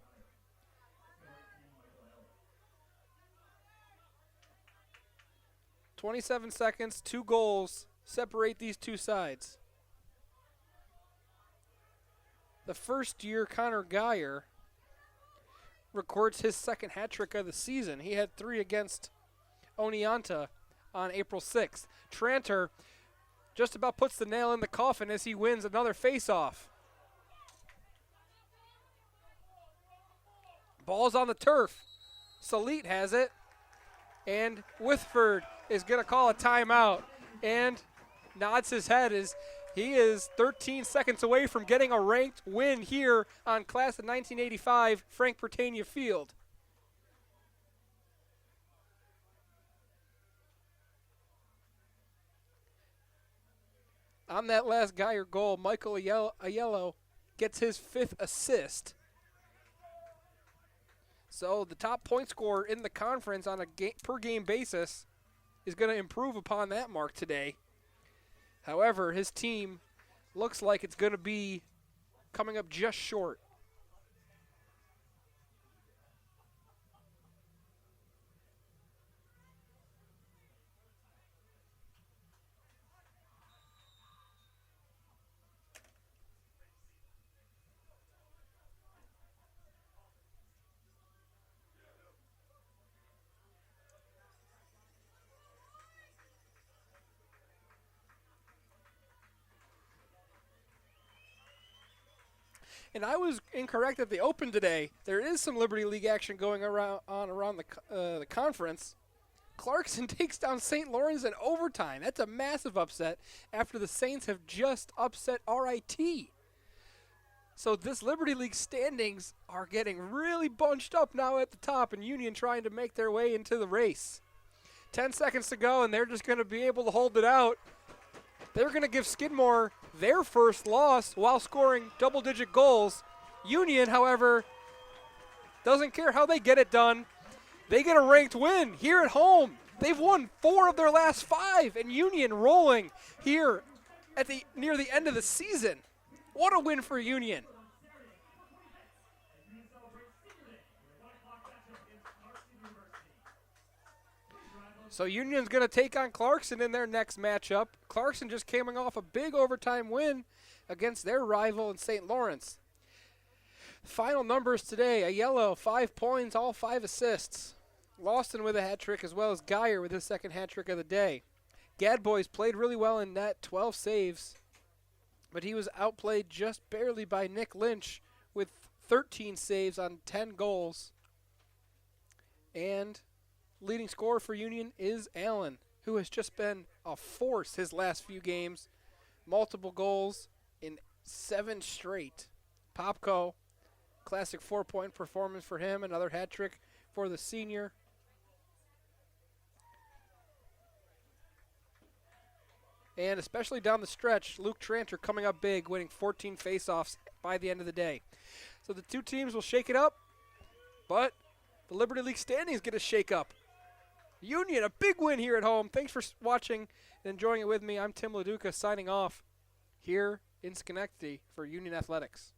Speaker 1: .27 seconds, 2 goals separate these two sides. The first-year Connor Geyer records his 2nd hat trick of the season. He had 3 against Oneonta on April 6th. Tranter just about puts the nail in the coffin as he wins another face-off. Ball's on the turf. Salit has it. And Withford is going to call a timeout and nods his head as He is 13 seconds away from getting a ranked win here on Class of 1985 Frank Bertagna Field. On that last Geyer goal, Michael Aiello gets his 5th assist. So the top point scorer in the conference on a per game basis is going to improve upon that mark today. However, his team looks like it's going to be coming up just short. And I was incorrect at the Open today. There is some Liberty League action going around the conference. Clarkson takes down St. Lawrence in overtime. That's a massive upset after the Saints have just upset RIT. So this Liberty League standings are getting really bunched up now at the top, and Union trying to make their way into the race. 10 seconds to go, and they're just going to be able to hold it out. They're going to give Skidmore their first loss while scoring double-digit goals. Union, however, doesn't care how they get it done. They get a ranked win here at home. They've won 4 of their last 5, and Union rolling here at near the end of the season. What a win for Union. So Union's going to take on Clarkson in their next matchup. Clarkson just came off a big overtime win against their rival in St. Lawrence. Final numbers today, Aiello, 5 points, all 5 assists. Lawson with a hat trick, as well as Geyer with his second hat trick of the day. Gadboys played really well in net, 12 saves, but he was outplayed just barely by Nick Lynch with 13 saves on 10 goals. And leading scorer for Union is Allen, who has just been a force his last few games. Multiple goals in 7 straight. Popko, classic 4-point performance for him. Another hat trick for the senior. And especially down the stretch, Luke Tranter coming up big, winning 14 faceoffs by the end of the day. So the two teams will shake it up, but the Liberty League standings get a shake up. Union, a big win here at home. Thanks for watching and enjoying it with me. I'm Tim LaDuca signing off here in Schenectady for Union Athletics.